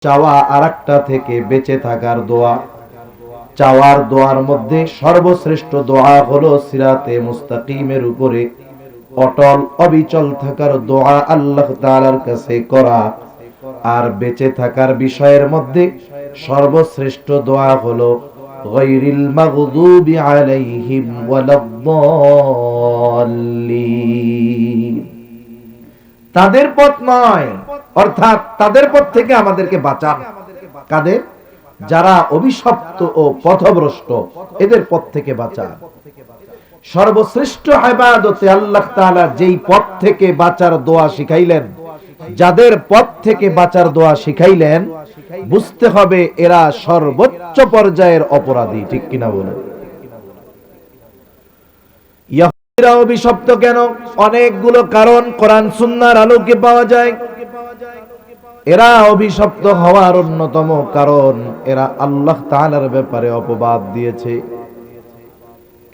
চাওয়া আরেকটা থেকে বেঁচে থাকার দোয়া। চাওয়ার দোয়ার মধ্যে সর্বশ্রেষ্ঠ দোয়া হলো সিরাতে মুস্তাকিমের উপরে অটল অবিচল থাকার দোয়া আল্লাহ তাআলার কাছে করা। আর বেঁচে থাকার বিষয়ের মধ্যে সর্বশ্রেষ্ঠ দোয়া হলো গায়রিল মাগদুবি আলাইহিম ওয়ালাদ-দাল্লিন। তাদের পথ নয়, অর্থাৎ তাদের পথ থেকে আমাদেরকে বাঁচান। কাদের? যারা অভিশপ্ত ও পথভ্রষ্ট, এদের পথ থেকে বাঁচান। সর্বশ্রেষ্ঠ ইবাদতে আল্লাহ তাআলা যেই পথ থেকে বাঁচার দোয়া শিখাইলেন, যাদের পথ থেকে বাঁচার দোয়া শিখাইলেন, বুঝতে হবে এরা সর্বোচ্চ পর্যায়ের অপরাধী। ঠিক কিনা বলেন? ইহুদিরা অভিশপ্ত কেন? অনেকগুলো কারণ কোরআন সুন্নাহর আলোকে পাওয়া যায়। এরা অভিশপ্ত হওয়ার অন্যতম কারণ, এরা আল্লাহ তাআলার ব্যাপারে অপবাদ দিয়েছে।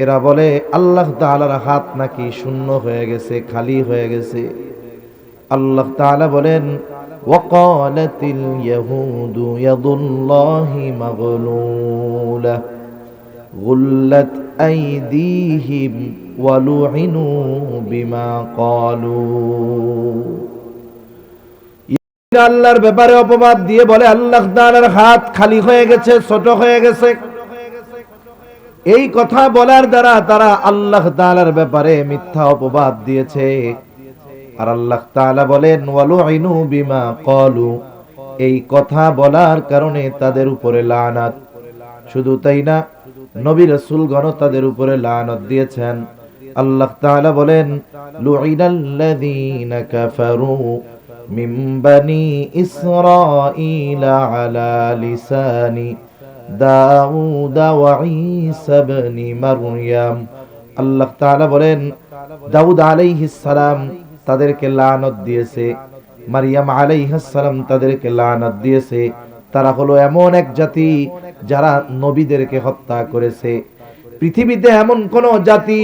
এরা বলে আল্লাহ তাআলার হাত নাকি শূন্য হয়ে গেছে, খালি হয়ে গেছে। আল্লাহ তাআলা বলেন ওয়াকালাতিল ইয়াহুদু ইয়াদুল্লাহি মাগলুলা গুল্লাত আইদিহিম ওয়া লুইনু বিমা ক্বালু। আল্লাহর ব্যাপারে অপবাদ দিয়ে বলে আল্লাহ তাআলার হাত খালি হয়ে গেছে, ছোট হয়ে গেছে। এই কথা বলার দ্বারা তারা আল্লাহ তাআলার ব্যাপারে মিথ্যা অপবাদ দিয়েছে। আর আল্লাহ তাআলা বলেন ওয়ালুইনু বিমা ক্বালু, এই কথা বলার কারণে তাদের উপরে লানাত। শুধু তাই না, নবী রাসূলগণ তাদের উপরে লানাত দিয়েছেন। আল্লাহ তাআলা বলেন লুইনাল্লাযীনা কাফারু মিন বানি ইসরাঈলা আলা লিসানি দাউদ ওয়া ঈসা ইবনে মারইয়াম। আল্লাহ তাআলা বলেন দাউদ আলাইহিস সালাম তাদেরকে লানত দিয়েছে, মারইয়াম আলাইহিস সালাম তাদেরকে লানত দিয়েছে। তারা হলো এমন এক জাতি যারা নবীদেরকে হত্যা করেছে। পৃথিবীতে এমন কোন জাতি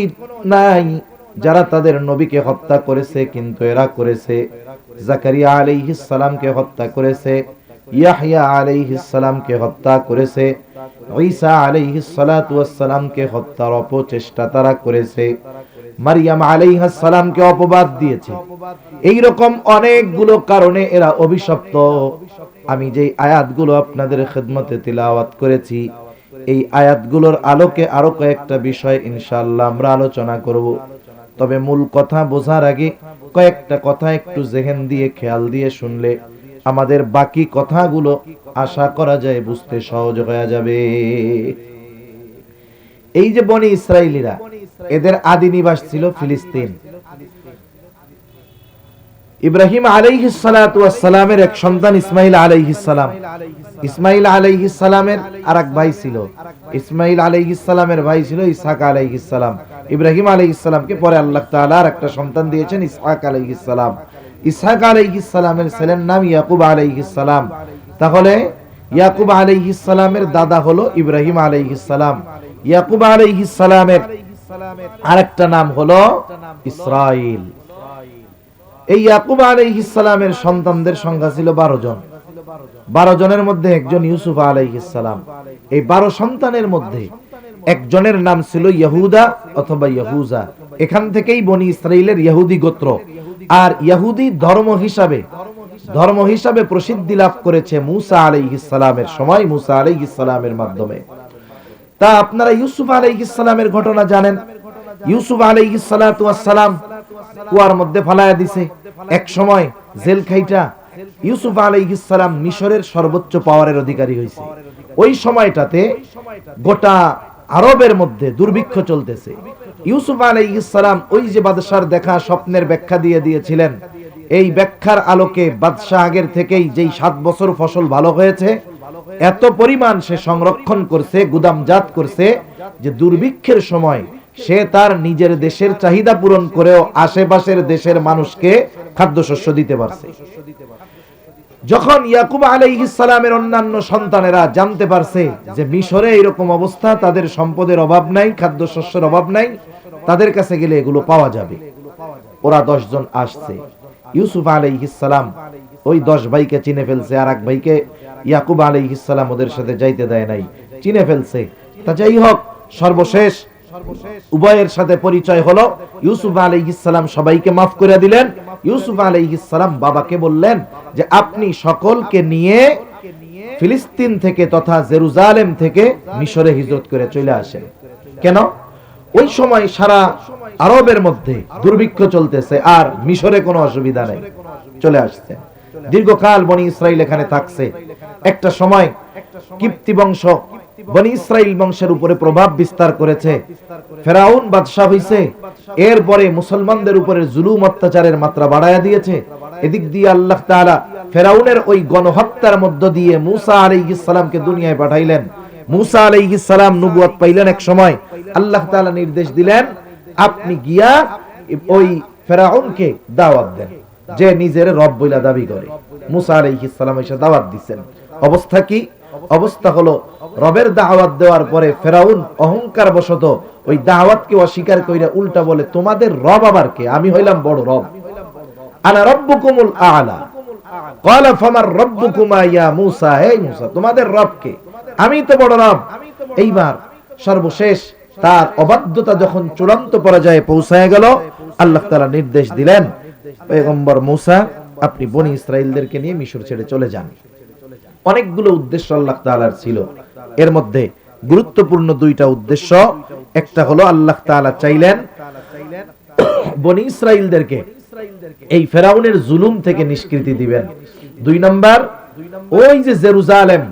নাই যারা তাদের নবীকে হত্যা করেছে, কিন্তু এরা করেছে। জাকারিয়া আলাইহিস সালামকে হত্যা করেছে, ইয়াহইয়া আলাইহিস সালামকে হত্যা করেছে, ঈসা আলাইহিস সালাতু ওয়াস সালামকে হত্যার অপচেষ্টা তারা করেছে, মারইয়াম আলাইহিস সালামকে অপবাদ দিয়েছে। এই রকম অনেকগুলো কারণে এরা অভিশপ্ত। আমি যেই আয়াতগুলো আপনাদের খিদমতে তিলাওয়াত করেছি, এই আয়াতগুলোর আলোকে আরো কয়েকটা বিষয় ইনশাআল্লাহ আমরা আলোচনা করব। তবে মূল কথা বোঝার আগে কয়েকটা কথা একটু জেহেন দিয়ে খেয়াল দিয়ে শুনলে আমাদের বাকি কথাগুলো আশা করা যায় বুঝতে সহজ হয়ে যাবে। এই যে বনি ইসরাইলীরা, এদের আদি নিবাস ছিল ফিলিস্তিন। ইব্রাহিম আলাইহিস সালাতু ওয়াস সালামের এক সন্তান ইসমাঈল আলাইহিস সালাম। ইসমাঈল আলাইহিস সালামের আরেক ভাই ছিল। ইসমাঈল আলাইহিস সালামের ভাই ছিল ইসহাক আলাইহিস সালাম। ইব্রাহিম আলাইহিস সালামকে পরে আল্লাহ তাআলা আরেকটা সন্তান দিয়েছেন ইসহাক আলাইহিস সালাম। ইসহাক আলাইহিস সালামের ছেলের নাম ইয়াকুব আলাইহিস সালাম। তাহলে ইয়াকুব আলাইহিস সালামের দাদা হলো ইব্রাহিম আলাইহিস সালাম। ইয়াকুব আলাইহিস সালামের আরেকটা নাম হলো ইসরাঈল। এই ইয়াকুব আলাইহিস সালামের সন্তানদের সংখ্যা ছিল 12 জন। 12 জনের মধ্যে একজন ইউসুফ আলাইহিস সালাম। এই 12 সন্তানের মধ্যে একজনের নাম ছিল ইহুদা অথবা ইহুজা। এখান থেকেই বনি ইসরাইলের ইহুদি গোত্র। আর ইহুদি ধর্ম হিসাবে প্রসিদ্ধি লাভ করেছে মুসা আলাইহিস সালামের সময়, মুসা আলাইহিস সালামের মাধ্যমে। তা আপনারা ইউসুফ আলাইহিস সালামের ঘটনা জানেন। ইউসুফ আলাইহিস সালাতু ওয়াস সালাম কুয়ার মধ্যে ফালায়া দিছে। এক সময় জেল খাইটা ইউসুফ আলাইহিস সালাম মিশরের সর্বোচ্চ পাওয়ারের অধিকারী হয়েছে। ওই সময়টাতে গোটা আরবের মধ্যে দুর্ভিক্ষ চলতেছে। ইউসুফ আলাইহিস সালাম ওই যে বাদশার দেখা স্বপ্নের ব্যাখ্যা দিয়ে দিয়েছিলেন, এই ব্যাখ্যার আলোকে বাদশা আগের থেকেই যেই 7 বছর ফসল ভালো হয়েছে এত পরিমাণ সে সংরক্ষণ করছে, গুদামজাত করছে, যে দুর্ভিক্ষের সময় সে তার নিজের দেশের চাহিদা পূরণ করেও আশেপাশের দেশের মানুষকে খাদ্যশস্য দিতে পারছে। যখন ইয়াকুব আলাইহিস সালামের অন্যান্য সন্তানেরা জানতে পারছে যে মিশরে এরকম অবস্থা, তাদের সম্পদের অভাব নাই, খাদ্যশস্যের অভাব নাই, তাদের কাছে গেলে এগুলো পাওয়া যাবে, ওরা 10 জন আসছে। ইউসুফ আলাইহিস সালাম ওই 10 ভাইকে চিনে ফেলছে, আর এক ভাইকে ইয়াকুব আলাইহিস সালাম ওদের সাথে যাইতে দেয় নাই, চিনে ফেলছে। তা যাই হোক, সর্বশেষ উভয়ের সাথে পরিচয় হলো। ইউসুফ আলাইহিস সালাম সবাইকে মাফ করে দিলেন। ইউসুফ আলাইহিস সালাম বাবাকে বললেন যে আপনি সকলকে নিয়ে ফিলিস্তিন থেকে তথা জেরুজালেম থেকে মিশরে হিজরত করে চলে আসেন। কেন? ওই সময় সারা আরবের মধ্যে দুর্ভিক্ষ চলতেছে, আর মিশরে কোনো অসুবিধা নেই, চলে আসছে। দীর্ঘকাল বনি ইসরাইল এখানে থাকছে। একটা সময় কিপ্তি বংশ বনি ইসরাইল বংশের উপরে প্রভাব বিস্তার করেছে। ফেরাউন বাদশা হইছে, এরপরে মুসলমানদের উপরে জুলুম অত্যাচারের মাত্রা বাড়ায়া দিয়েছে। এদিক দিয়ে আল্লাহ তাআলা ফেরাউনের ওই গণহত্যার মধ্য দিয়ে মূসা আলাইহিস সালামকে দুনিয়ায় পাঠাইলেন। মূসা আলাইহিস সালাম নবুয়ত পাইলেন। এক সময় আল্লাহ তাআলা নির্দেশ দিলেন, আপনি গিয়া ওই ফেরাউনকে দাওয়াত দেন যে নিজের রব বইলা দাবি করে। মূসা আলাইহিস সালাম এসে দাওয়াত দিবেন। অবস্থা কি? অবস্থা হলো, রবের দাওয়াত দেওয়ার পরে ফেরাউন অহংকার বশত ওই দাওয়াতকে অস্বীকার কইরা উল্টা বলে, তোমাদের রব আবার কে? আমি হইলাম বড় রব, আনা রাব্বুকুমুল আ'লা। ক্বালা ফামার রাব্বুকুমা ইয়া মূসা, হে মূসা তোমাদের রব কে? আমি তো বড় রব। এইবার সর্বশেষ তার অবাধ্যতা যখন চূড়ান্ত পর্যায়ে পৌঁছায় গেল, আল্লাহ তাআলা নির্দেশ দিলেন, পয়গম্বর মূসা আপনি বনি ইসরাইলদেরকে নিয়ে মিশর ছেড়ে চলে যান। অনেকগুলো উদ্দেশ্য আল্লাহ তাআলার ছিল, এর মধ্যে গুরুত্বপূর্ণ দুইটা উদ্দেশ্য। একটা হলো আল্লাহ তাআলা চাইলেন বনি ইসরাইলদেরকে এই ফেরাউনের জুলুম থেকে নিষ্কৃতি দিবেন। দুই নাম্বার, ওই যে জেরুজালেম,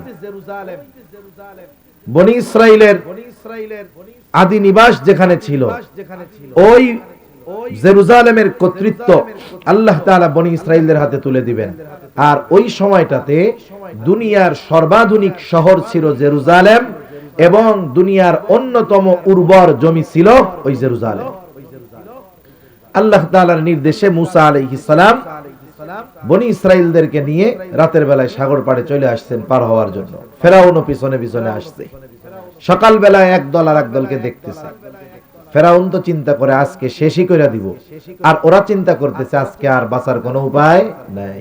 বনি ইসরাইলের আদি নিবাস যেখানে ছিল, ওই জেরুজালেমের কর্তৃত্ব আল্লাহ তাআলা বনি ইসরাইলদের হাতে তুলে দিবেন। আর ওই সময়টাতে দুনিয়ার সর্বাধুনিক শহর ছিল জেরুজালেম, এবং দুনিয়ার অন্যতম উর্বর জমি ছিল ওই জেরুজালেম। আল্লাহ তাআলার নির্দেশে মূসা আলাইহিস সালাম বনি ইসরাইলদেরকে নিয়ে রাতের বেলায় সাগর পাড়ে চলে আসছেন পার হওয়ার জন্য। ফেরাউনও পিছনে পিছনে আসছে। সকাল বেলায় এক দল আর এক দলকে দেখতেছে। ফেরাউন তো চিন্তা করে আজকে শেষই কইরা দিব, আর ওরা চিন্তা করতেছে আজকে আর বাঁচার কোনো উপায় নাই।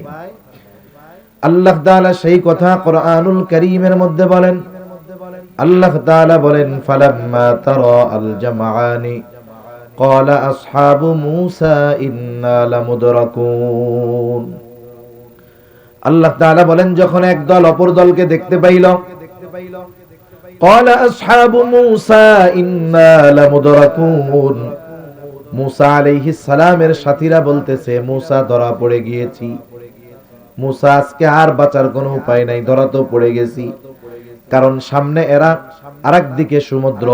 আল্লাহ তাআলা সেই কথা কোরআনুল কারীমের মধ্যে বলেন। আল্লাহ তাআলা বলেন, ফালাম্মা তারা আল জামাআনি ক্বালা আসহাবু মূসা ইন্না লামুদরাকুন। আল্লাহ তাআলা বলেন, যখন এক দল অপর দলকে দেখতে পাইল, ক্বালা আসহাবু মূসা ইন্না লামুদরাকুন, মূসা আলাইহিস সালামের সাথীরা বলতেছে, মূসা ধরা পড়ে গিয়েছি, মূসা আজকে আর বাঁচার কোনো উপায় নাই, ধরা তো পড়ে গেছি। কারণ সামনে এরা, আরেক দিকে সমুদ্র,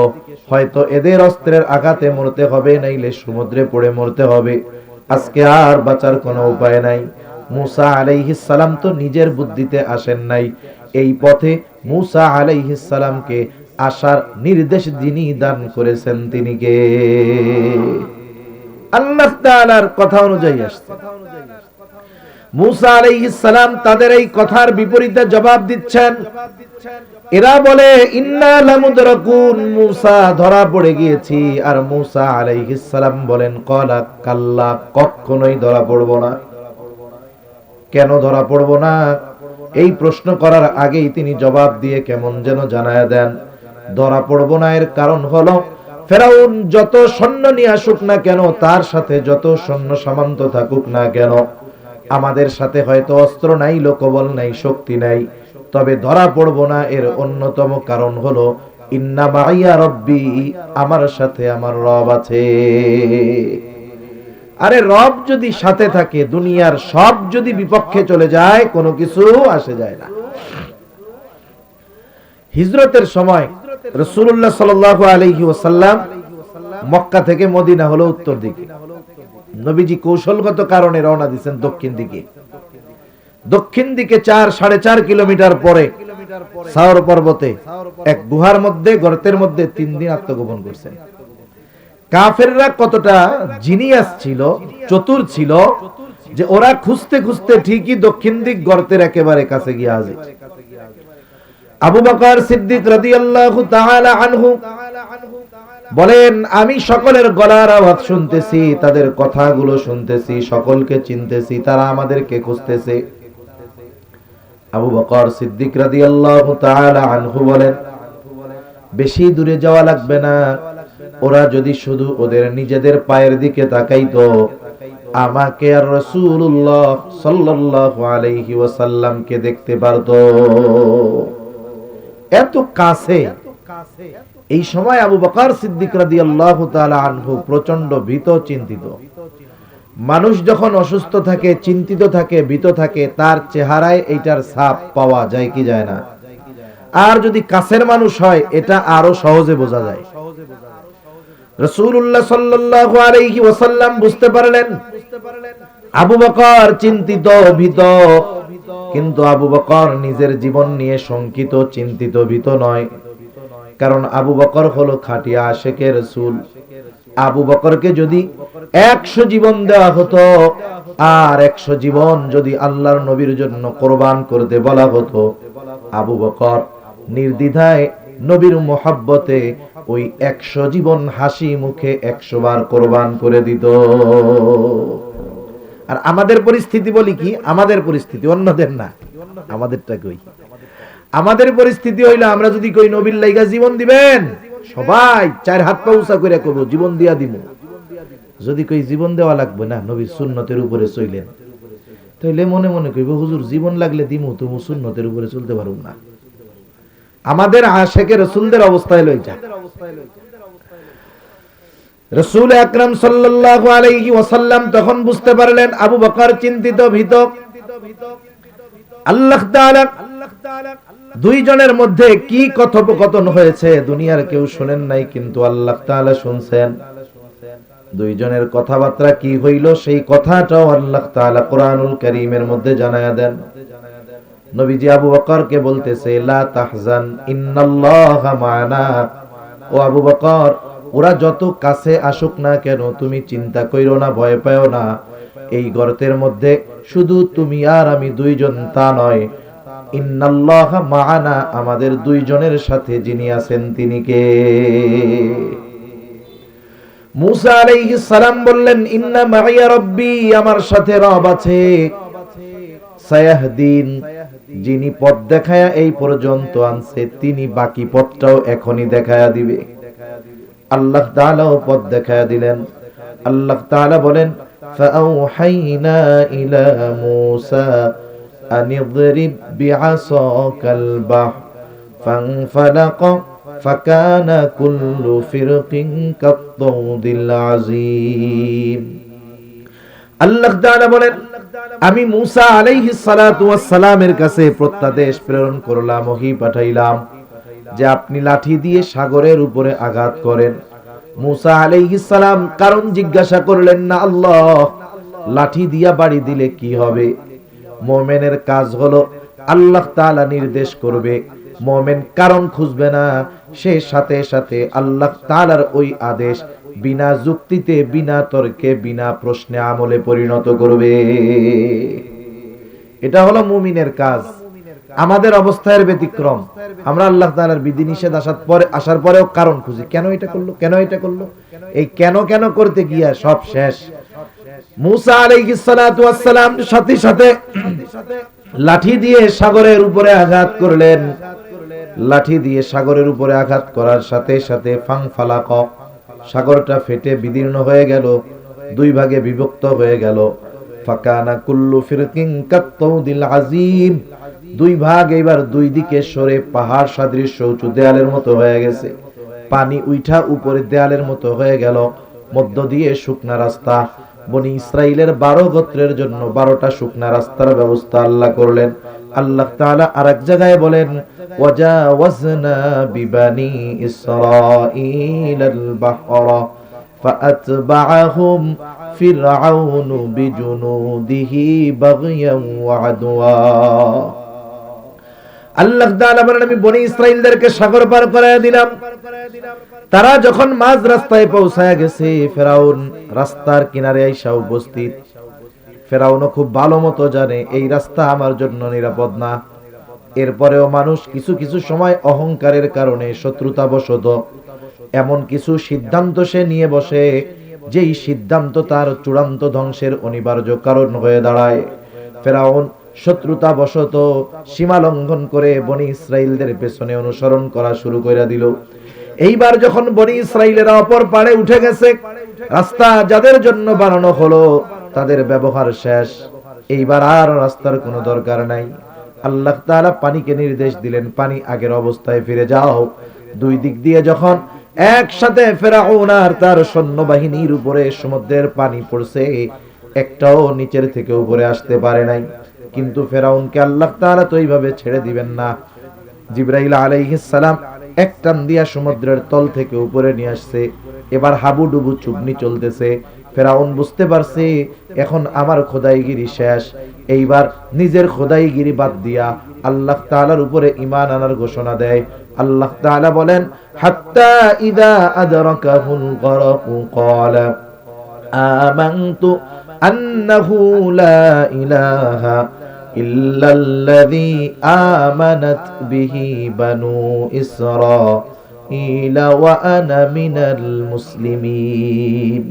হয়তো এদের অস্ত্রের আঘাতে মরতে হবে, নাইলে সমুদ্রে পড়ে মরতে হবে, আজকে আর বাঁচার কোনো উপায় নাই। মূসা আলাইহিস সালাম তো নিজের বুদ্ধিতে আসেন নাই, এই পথে মূসা আলাইহিস সালামকে আসার নির্দেশ যিনি দান করেছেন তিনি কে? আল্লাহ তাআলার কথা অনুযায়ী আসছে। মূসা আলাইহিস সালাম তাদের এই কথার বিপরীতে জবাব দিচ্ছেন। এরা বলে, ইন্না লামুদরাকুন, মূসা ধরা পড়ে গিয়েছি। আর মূসা আলাইহিস সালাম বলেন, ক্বালা কাল্লা, কখনোই ধরা পড়ব না। কেন ধরা পড়ব না? এই প্রশ্ন করার আগেই তিনি জবাব দিয়ে কেমন যেন জানায়া দেন, ধরা পড়ব না এর কারণ হলো, ফেরাউন যত সৈন্য নিয়ে আসুক না কেন, তার সাথে যত সৈন্য সামন্ত থাকুক না কেন, আমাদের সাথে হয়তো অস্ত্র নাই, লোকবল নাই, শক্তি নাই, তবে ধরা পড়ব না এর অন্যতম কারণ হলো, ইন্না মাইয়া রব্বি, আমার সাথে আমার রব আছে। আরে রব যদি সাথে থাকে, দুনিয়ার সব যদি বিপক্ষে চলে যায়, কোনো কিছু আসে যায় না। হিজরতের সময় রাসূলুল্লাহ সাল্লাল্লাহু আলাইহি ওয়াসাল্লাম মক্কা থেকে মদিনা হলো উত্তর দিকে, নবীজি কৌশলগত কারণে রওনা দিয়েছেন দক্ষিণ দিকে। দক্ষিণ দিকে 4-4.5 কিলোমিটার পরে সাওর পর্বতে এক গুহার মধ্যে, গর্তের মধ্যে 3 দিন আত্মগোপন করছেন। কাফেররা কতটা জিনিয়াস ছিল, চতুর ছিল, যে ওরা খুঁজতে খুঁজতে ঠিকই দক্ষিণ দিক গর্তের একেবারে কাছে গিয়ে হাজির। আবু বকর সিদ্দিক রাদিয়াল্লাহু তাআলা আনহু বলেন, আমি সকলের গলার আওয়াজ শুনতেছি, তাদের কথাগুলো শুনতেছি, সকলকে চিনতেছি, তারা আমাদেরকে খুঁজতেছে। আবু বকর সিদ্দিক রাদিয়াল্লাহু তাআলা আনহু বলেন, বেশি দূরে যাওয়া লাগবে না, ওরা যদি শুধু ওদের নিজেদের পায়ের দিকে তাকাইতো, আমাকে আর রাসূলুল্লাহ সাল্লাল্লাহু আলাইহি ওয়াসাল্লামকে দেখতে পারতো। এত কাছে। এই সময় আবু বকর সিদ্দিক রাদিয়াল্লাহু তাআলা আনহু প্রচন্ড ভীত, চিন্তিত। মানুষ যখন অসুস্থ থাকে, চিন্তিত থাকে, ভীত থাকে, তার চেহারায় এইটার ছাপ পাওয়া যায় কি যায় না? আর যদি কাছের মানুষ হয়, এটা আরো সহজে বোঝা যায়। রাসূলুল্লাহ সাল্লাল্লাহু আলাইহি ওয়াসাল্লাম বুঝতে পারলেন আবু বকর চিন্তিত, ভীত, কিন্তু আবু বকর নিজের জীবন নিয়ে শঙ্কিত, চিন্তিত, ভীত নয়। কারণ আবু বকর হলো খাঁটি আশিকে রাসূল। আবু বকরকে যদি 100 জীবন দেওয়া হতো, আর 100 জীবন যদি আল্লাহর নবীর জন্য কোরবান করতে বলা হতো, আবু বকর নির্দ্বিধায় নবীর মোহাব্বতে ওই 100 জীবন হাসি মুখে 100 বার কোরবান করে দিত। আর আমাদের পরিস্থিতি বলি কি, আমাদের পরিস্থিতি অন্যদের না, আমাদেরটা কই। আমাদের পরিস্থিতি হইলো, আমরা যদি কই নবীর লাইগা জীবন দিবেন, সবাই 4 হাত পা উঁচা করে কইব জীবন দিয়া দিব। যদি কই জীবন দেওয়া লাগবে না, নবীর সুন্নতের উপরে চইলেন, তাইলে মনে মনে কইব হুজুর জীবন লাগলে দিমু, তুমি সুন্নতের উপরে চলতে পারো না। আমাদের আশিকে রাসূলদের অবস্থায় লইটা। রাসূল আকরাম সাল্লাল্লাহু আলাইহি ওয়াসাল্লাম তখন বুঝতে পারলেন আবু বকর চিন্তিত, ভীত। আল্লাহ তাআলা দুইজনের মধ্যে কি কথোপকথন হয়েছে দুনিয়ার কেউ শুনেন নাই, কিন্তু আল্লাহ তাআলা শুনছেন। দুইজনের কথাবার্তা কি হইল, সেই কথাটাও আল্লাহ তাআলা কোরআনুল কারীমের মধ্যে জানায়া দেন। নবীজি আবু বকরকে বলতেছে, লা তাহজান ইন্নাল্লাহা মা'ানা। ও আবু বকর, ওরা যত কাছে আসুক না কেন, তুমি চিন্তা কইরো না, ভয় পাও না। এই গর্তের মধ্যে শুধু তুমি আর আমি দুইজন, তা নয়, ইন্নাল্লাহা মা'ানা, আমাদের দুইজনের সাথে যিনি আছেন তিনি কে? মূসা আলাইহিস সালাম বললেন, ইন্না মাইয়া রাব্বি, আমার সাথে রব আছে, সায়াহদিন, যিনি পথ দেখায়া এই পর্যন্ত আনছে, তিনি বাকি পথটাও এখনই দেখায়া দিবে। আল্লাহ তাআলাও পথ দেখায়া দিলেন। আল্লাহ তাআলা বলেন, ফাআওহাইনা ইলা মূসা আন ইদরিব বিআসাকাল বাহর ফানফালাকা ফাকানা কুল্লু ফিরকিন কাত-তাউদিল আযীম। আল্লাহ তাআলা বলেন, আমি মূসা আলাইহিস সালাতু ওয়াস সালামের কাছে প্রত্যাদেশ প্রেরণ করলাম, ওহী পাঠাইলাম যে আপনি লাঠি দিয়ে সাগরের উপরে আঘাত করেন। মূসা আলাইহিস সালাম কারণ জিজ্ঞাসা করলেন না, আল্লাহ লাঠি দিয়া বাড়ি দিলে কি হবে? মুমিনের কাজ হলো আল্লাহ তাআলা নির্দেশ করবে, মুমিন কারণ খুঁজবে না, সে সাথে সাথে আল্লাহ তাআলার ওই আদেশ বিনা যুক্তিতে, বিনা তর্কে, বিনা প্রশ্নে আমলে পরিণত করবে। এটা হলো মুমিনের কাজ। আমাদের অবস্থার ব্যতিক্রম। আমরা আল্লাহ তাআলার বিধিনিষেধ আসার পরেও কারণ খুঁজি, কেন এটা করলো, কেন এটা করলো। এই কেন কেন করতে গিয়া সব শেষ। মূসা আলাইহিস সালাতু ওয়াস সালাম সাথে সাথে লাঠি দিয়ে সাগরের উপরে আঘাত করলেন। লাঠি দিয়ে সাগরের উপরে আঘাত করার সাথে সাথে ফাংফালাক, সাগরটা ফেটে বিদীর্ণ হয়ে গেল, দুই ভাগে বিভক্ত হয়ে গেল। ফাকানা কুল্লু ফিরকিন কাত-তাউদিল আযীম, দুই ভাগ এবার দুই দিকে সরে পাহাড় সদৃশ্য উঁচু দেয়ালের মতো হয়ে গেছে। পানি উইঠা উপরে দেয়ালের মতো হয়ে গেল। মধ্য দিয়ে শুকনা রাস্তা। বনি ইসরাইলের 12 গোত্রের জন্য 12টা শুকনা রাস্তার ব্যবস্থা আল্লাহ করলেন। আল্লাহ তাআলা আরেক জায়গায় বলেন, ওয়াজাওয়াজনা বিবানি ইসরাঈলাল বাহরা ফাআতবাআহুম ফিরআউনু বিজুনুদিহি বাগয়ান ওয়া আদওয়া। আল্লাহ তাআলা বলেন, আমি বনি ইসরাইলদেরকে সাগর পার করায় দিলাম। তারা যখন মাঝ রাস্তায় পৌঁছায়া গেছে, ফেরাউন রাস্তার কিনারে আইসা উপস্থিত। ফেরাউনও খুব ভালো মতো জানে এই রাস্তা আমার জন্য নিরাপদ না। এরপরেও মানুষ কিছু কিছু সময় অহংকারের কারণে, শত্রুতাবশত এমন কিছু সিদ্ধান্ত সে নিয়ে বসে, যেই সিদ্ধান্ত তার চূড়ান্ত ধ্বংসের অনিবার্য কারণ হয়ে দাঁড়ায়। ফেরাউন শত্রুতা বশত সীমা লঙ্ঘন করে বনি ইসরাইলদের পেছনে অনুসরণ করা শুরু করে দিল। এইবার যখন বনি ইসরাইলেরা অপর পাড়ে উঠে গেছে, রাস্তা যাদের জন্য বানানো হলো তাদের ব্যবহার শেষ, এইবার আর রাস্তার কোনো দরকার নাই। আল্লাহ তাআলা পানিকে নির্দেশ দিলেন, পানি আগের অবস্থায় ফিরে যাও। দুই দিক দিয়ে যখন একসাথে ফেরাউন আর তার সৈন্যবাহিনীর উপরে সমুদ্রের পানি পড়ছে, একটাও নিচের থেকে উপরে আসতে পারে নাই। কিন্তু ফেরাউনকে আল্লাহ তাআলা তো এইভাবে ছেড়ে দিবেন না। জিবরাইল আলাইহিস সালাম এক টান দিয়া সমুদ্রের তল থেকে উপরে নিয়ে আসছে। এবার হাবুডুবু চুবনি চলতেছে। ফেরাউন বুঝতে পারছে এখন আমার খোদাইগিরি শেষ। এইবার নিজের খোদাইগিরি বাদ দিয়া আল্লাহ তাআলার উপরে ঈমান আনার ঘোষণা দেয়। আল্লাহ তাআলা বলেন, হাত্তা ইযা আদরাকাহুল গরকু ক্বালা আমানতু আন্নাহু লা ইলাহা ইল্লাল্লাযী আমানাত বিহি বানু ইসরাঈল ওয়া আনা মিনাল মুসলিমিন।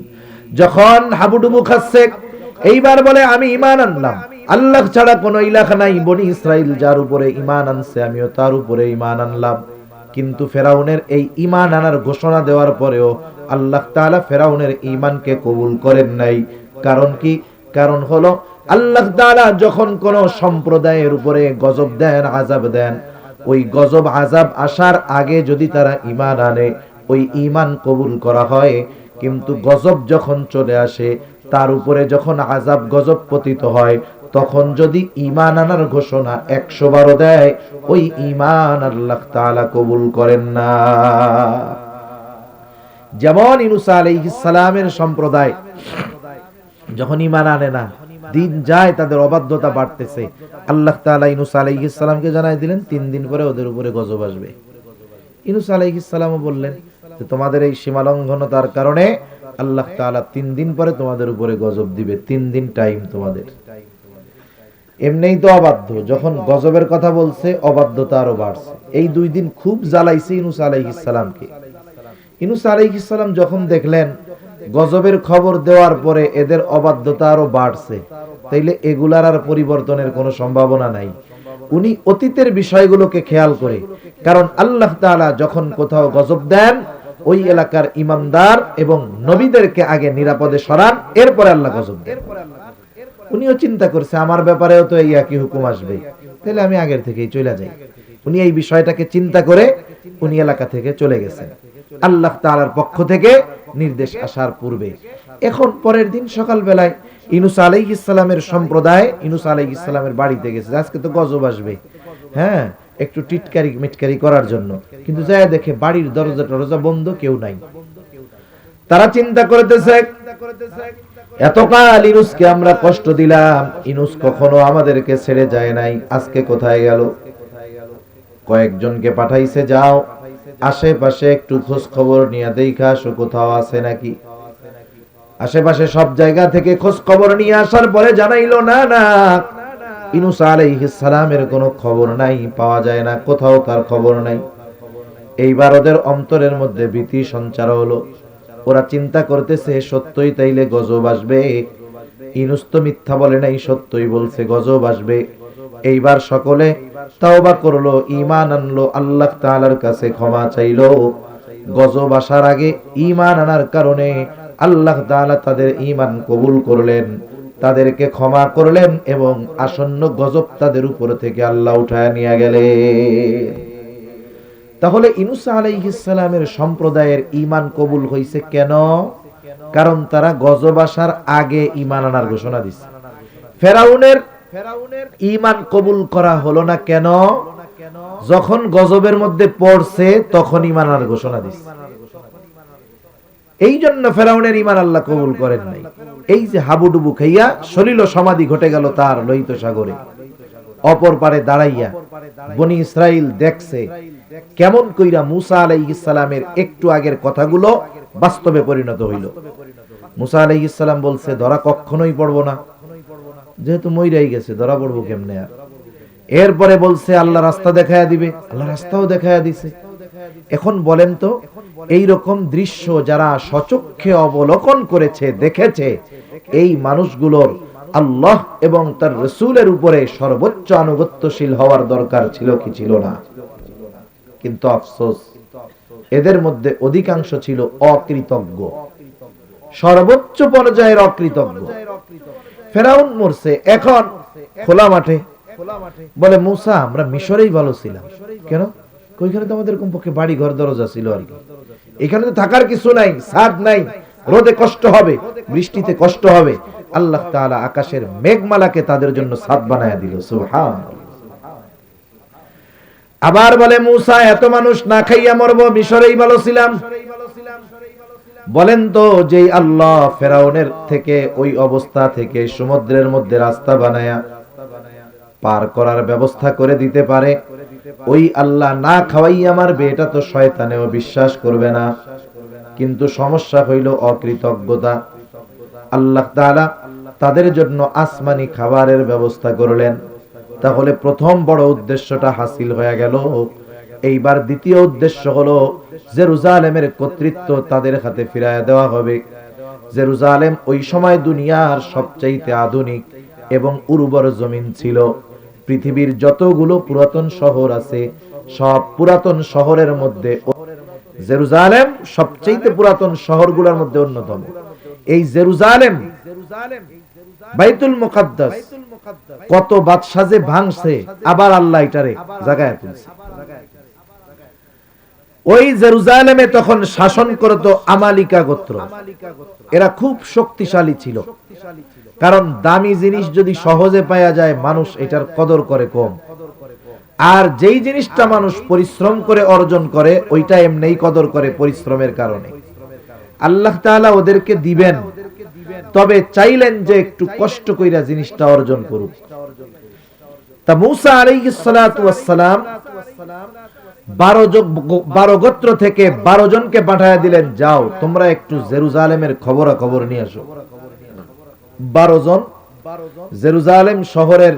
যখন হাবুডুবু খাচ্ছে, এইবার বলে আমি ঈমান আনলাম, আল্লাহ ছাড়া কোনো ইলাহ নাই। বনি ইসরাইল যার উপরে ঈমান আনছে আমিও তার উপরে ঈমান আনলাম। কিন্তু ফেরাউনের এই ঈমান আনার ঘোষণা দেওয়ার পরেও আল্লাহ তাআলা ফেরাউনের ঈমানকে কবুল করেন নাই। কারণ কি? কারণ হলো আল্লাহ তাআলা যখন কোন সম্প্রদায়ের উপরে গজব দেন, আযাব দেন, ওই গজব আযাব আসার আগে যদি তারা ঈমান আনে ওই ঈমান কবুল করা হয়। কিন্তু গজব যখন চলে আসে, তার উপরে যখন আযাব গজব পতিত হয়, তখন যদি ঈমান আনার ঘোষণা 100 বারও দেয়, ওই ঈমান আল্লাহ তাআলা কবুল করেন না। যেমন ইউনূস আলাইহিস সালামের সম্প্রদায় যখন ঈমান আনে না, দিন যায় তাদের অবাধ্যতা বাড়তেছে, আল্লাহ তাআলা ইউনূস আলাইহিস সালামকে জানাই দিলেন 3 দিন পরে ওদের উপরে গজব আসবে। ইউনূস আলাইহিস সালামও বললেন যে তোমাদের এই সীমালঙ্ঘনতার কারণে আল্লাহ তাআলা 3 দিন পরে তোমাদের উপরে গজব দিবে, 3 দিন টাইম তোমাদের। এমনিই তো অবাধ্য, যখন গজবের কথা বলছে অবাধ্যতা আরো বাড়ছে। এই 2 দিন খুব জ্বালাইছে ইউনূস আলাইহিস সালামকে। ইউনূস আলাইহিস সালাম যখন দেখলেন গজবের খবর দেওয়ার পরে এদের অবাধ্যতা আরো বাড়ছে, তাইলে এগুলার আর পরিবর্তনের কোনো সম্ভাবনা নাই। উনি অতীতের বিষয়গুলোকে খেয়াল করে, কারণ আল্লাহ তাআলা যখন কোথাও গজব দেন ওই এলাকার ইমানদার এবং নবীদেরকে আগে নিরাপদে সরান, এরপরে আল্লাহ গজব দেন। উনিও চিন্তা করছে আমার ব্যাপারেও তো এই একই হুকুম আসবে, তাহলে আমি আগের থেকেই চলে যাই। উনি এই বিষয়টাকে চিন্তা করে উনি এলাকা থেকে চলে গেছেন আল্লাহ তাআলার পক্ষ থেকে নির্দেশ আসার পূর্বে। এখন পরের দিন সকাল বেলায় ইউনূস আলাইহিস সালামের সম্প্রদায় ইউনূস আলাইহিস সালামের বাড়িতে গেছে, আজকে তো গজব আসবে, হ্যাঁ, একটু টিটকারি মিটকারি করার জন্য। কিন্তু যায় দেখে বাড়ির দরজা টরজা বন্ধ, কেউ নাই। তারা চিন্তা করতেছে এতকাল ইউনূসকে আমরা কষ্ট দিলাম, ইউনূস কখনো আমাদেরকে ছেড়ে যায় নাই, আজকে কোথায় গেল? কয়েকজনকে পাঠাইছে, যাও আশেপাশে একটু খোঁজ খবর নিয়ে দেখা আসো কোথাও আছে নাকি। আশেপাশে সব জায়গা থেকে খোঁজ খবর নিয়ে আসার পরে জানাইলো না না, ইউনূস আলাইহিস সালামের কোনো খবর নাই, পাওয়া যায় না, কোথাও তার খবর নাই। এইবার ওদের অন্তরের মধ্যে ভীতি সঞ্চার হলো। ওরা চিন্তা করতেছে সত্যই তাইলে গজব আসবে। ইউনূস তো মিথ্যা বলে নাই, সত্যই বলছে গজব আসবে। এইবার সকলে তাওবা করলো, ঈমান আনলো, আল্লাহ তাআলার কাছে ক্ষমা চাইলো। গজব আসার আগে ঈমান আনার কারণে আল্লাহ তাআলা তাদের ঈমান কবুল করলেন, তাদেরকে ক্ষমা করলেন এবং আসন্ন গজব তাদের উপর থেকে আল্লাহ উঠায় নিয়ে গেলেন। তাহলে ইউনূস আলাইহিস সালামের সম্প্রদায়ের ঈমান কবুল হইছে কেন? কারণ তারা গজব আসার আগে ঈমান আনার ঘোষণা দিছে। ফেরাউনের ঈমান কবুল করা হলো না কেন? যখন গজবের মধ্যে পড়ছে তখন ঈমান আনার ঘোষণা দিছে। এই জন্য ফেরাউনের ঈমান আল্লাহ কবুল করেন নাই। এই যে হাবুডুবু খাইয়া সলিল সমাধি ঘটে গেল তার লোহিত সাগরে, অপর পারে দাঁড়াইয়া বনি ইসরাইল দেখছে কেমন কইরা মুসা আলাইহিস সালামের একটু আগের কথাগুলো বাস্তবে পরিণত হইল। মুসা আলাইহিস সালাম বলছে ধরা কখনোই পড়বো না, যেহেতু মইরাই গেছে ধরা পড়বো কেমনে আর। এরপরে বলছে আল্লাহ রাস্তা দেখায়া দিবে, আল্লাহ রাস্তাও দেখায়া দিছে। এখন বলেন তো এই রকম দৃশ্য যারা সচক্ষে অবলোকন করেছে, দেখেছে, এই মানুষগুলোর আল্লাহ এবং তার রাসূলের উপরে সর্বোচ্চ আনুগত্যশীল হওয়ার দরকার ছিল কি ছিল না? কিন্তু আফসোস, এদের মধ্যে অধিকাংশ ছিল অকৃতজ্ঞ, সর্বোচ্চ পর্যায়ের অকৃতজ্ঞ। ফেরাউন মরছে, এখন খোলা মাঠে বলে মুসা আমরা মিশরেই ভালো ছিলাম। কেন? ওইখানে তো আমাদের কমপক্ষে বাড়ি ঘর দরজা ছিল আর কি, এখানে তো থাকার কিছু নাই, ছাদ নাই, রোদে কষ্ট হবে, বৃষ্টিতে কষ্ট হবে। আল্লাহ তাআলা আকাশের মেঘমালাকে তাদের জন্য ছাদ বানায়া দিল। সুবহানাল্লাহ। আবার বলে মুসা এত মানুষ না খাইয়া মরবো, মিশরেই ভালো ছিলাম। বলেন তো, যেই আল্লাহ ফেরাউনের থেকে ওই অবস্থা থেকে সমুদ্রের মধ্যে রাস্তা বানায়া পার করার ব্যবস্থা করে দিতে পারে, ওই আল্লাহ না খাওয়াইয়া মারবে, এটা তো শয়তানেও বিশ্বাস করবে না। কিন্তু সমস্যা হইল অকৃতজ্ঞতা। আল্লাহ তাআলা তাদের জন্য আসমানি খাবারের ব্যবস্থা করলেন। তাহলে প্রথম বড় উদ্দেশ্যটা হাসিল হয়ে গেল। এইবার দ্বিতীয় উদ্দেশ্য হলো জেরুজালেমের কর্তৃত্ব তাদের হাতে ফিরায় দেওয়া হবে। জেরুজালেম ওই সময় দুনিয়ার সবচাইতে আধুনিক এবং উর্বর জমিন ছিল। পৃথিবীর যতগুলো পুরাতন শহর আছে, সব পুরাতন শহরের মধ্যে জেরুজালেম সবচাইতে পুরাতন শহরগুলোর মধ্যে অন্যতম। এই জেরুজালেম, বাইতুল মুকাদ্দাস, কত বাদশা যে ভাঙছে, আবার আল্লাহ এটারে জায়গায় তুলছে। ওই জেরুজালেমে তখন শাসন করত আমালিকা গোত্র। এরা খুব শক্তিশালী ছিল, কারণ দামি জিনিস যদি সহজে পাওয়া যায় মানুষ এটার কদর করে কম, আর যেই জিনিসটা মানুষ পরিশ্রম করে অর্জন করে ওইটা এমনিই কদর করে পরিশ্রমের কারণে। আল্লাহ তাআলা ওদেরকে দিবেন, তবে চাইলেন যে একটু কষ্ট কইরা জিনিসটা অর্জন করুক। তা মূসা আলাইহিস সালাতু ওয়াস সালাম 12 গোত্র থেকে 12 জনকে পাঠায় দিলেন, যাও তোমরা একটু জেরুজালেমের খবরাখবর নিয়ে আসো। 12 জন জেরুজালেম শহরের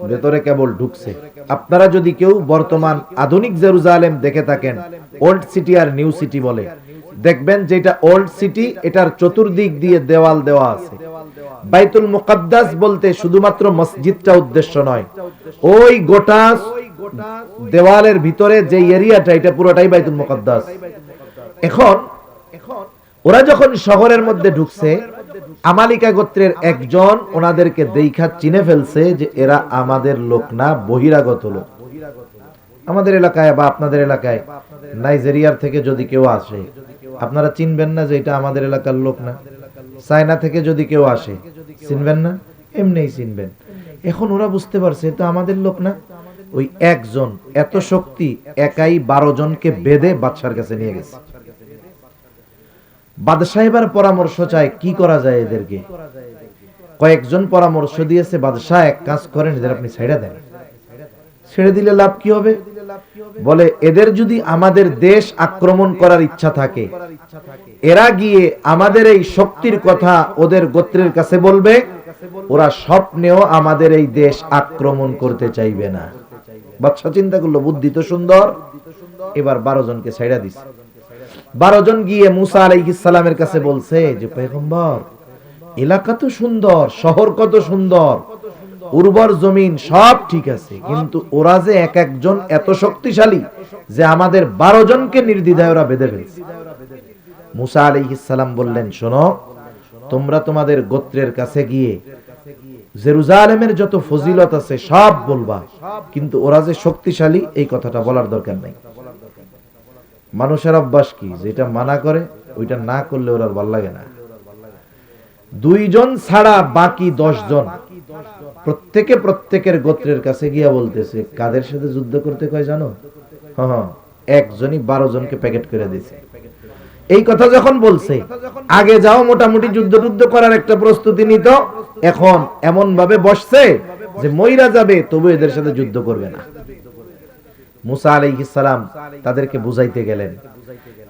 ভেতরে কেবল ঢুকছে। আপনারা যদি কেউ বর্তমান আধুনিক জেরুজালেম দেখে থাকেন, ওল্ড সিটি আর নিউ সিটি বলে, দেখবেন যেটা ওল্ড সিটি এটার চতুর্দিক দিয়ে দেওয়াল দেওয়া আছে। বাইতুল মুকাদ্দাস বলতে শুধুমাত্র মসজিদটা উদ্দেশ্য নয়, ওই গোটা দেওয়ালের ভিতরে যে এরিয়াটা, এটা পুরোটাই বাইতুল মুকাদ্দাস। এখন ওরা যখন শহরের মধ্যে ঢুকছে, আমালিকা গোত্রের একজন ওনাদেরকে দেখা চিনে ফেলছে যে এরা আমাদের লোক না, বহিরাগত লোক। আমাদের এলাকায় বা আপনাদের এলাকায় নাইজেরিয়ার থেকে যদি কেউ আসে, আপনারা চিনবেন না যে এটা আমাদের এলাকার লোক না। চায়না থেকে যদি কেউ আসে, চিনবেন না, এমনিই চিনবেন। এখন ওরা বুঝতে পারছে তো আমাদের লোক না। ওই একজন এত শক্তি, একাই 12 জনকে বেঁধে বাদশার কাছে নিয়ে গেছে। বাদশাহ এবার পরামর্শ চায় কি করা যায় এদেরকে। কয়েকজন পরামর্শ দিয়েছে, বাদশাহ এক কাজ করেন, এদের আপনি ছেড়ে দেন। ছেড়ে দিলে লাভ কি হবে? বলে এদের যদি আমাদের দেশ আক্রমণ করার ইচ্ছা থাকে, এরা গিয়ে আমাদের এই শক্তির কথা ওদের গোত্রের কাছে বলবে, ওরা স্বপ্নেও আমাদের এই দেশ আক্রমণ করতে চাইবে না। বাদশা চিন্তা করলো, বুদ্ধি তো সুন্দর। এবার 12 জনকে ছেড়ে দিছে। 12 জন গিয়ে মুসা আলাইহিস সালামের কাছে বলছে যে পয়গম্বর, এলাকা তো সুন্দর, শহর কত সুন্দর, উর্বর জমিন সব ঠিক আছে, কিন্তু ওরা যে এক একজন এত শক্তিশালী যে আমাদের 12 জনকে নির্দ্বিধায় ওরা বেঁধে ফেলছে। মুসা আলাইহিস সালাম বললেন, শোনো, তোমরা তোমাদের গোত্রের কাছে গিয়ে জেরুজালেমের যত ফজিলত আছে সব বলবা, কিন্তু ওরা যে শক্তিশালী এই কথাটা বলার দরকার নাই। মানুষের অভ্যাস কি, যেটা মানা করে ওইটা না করলে ওর আর ভালো লাগে না। 2 জন ছাড়া বাকি 10 জন প্রত্যেকের গোত্রের কাছে গিয়া বলতেছে, কাদের সাথে যুদ্ধ করতে কয় জানো? হ্যাঁ, একজনই 12 জনকে প্যাকেট করে দিয়েছে। এই কথা যখন বলছে, আগে যাও মোটামুটি যুদ্ধ করার একটা প্রস্তুতি নিত, এখন এমন ভাবে বসছে যে মইরা যাবে তবু এদের সাথে যুদ্ধ করবে না। মুসা আলাইহিস সালাম তাদেরকে বুঝাইতে গেলেন,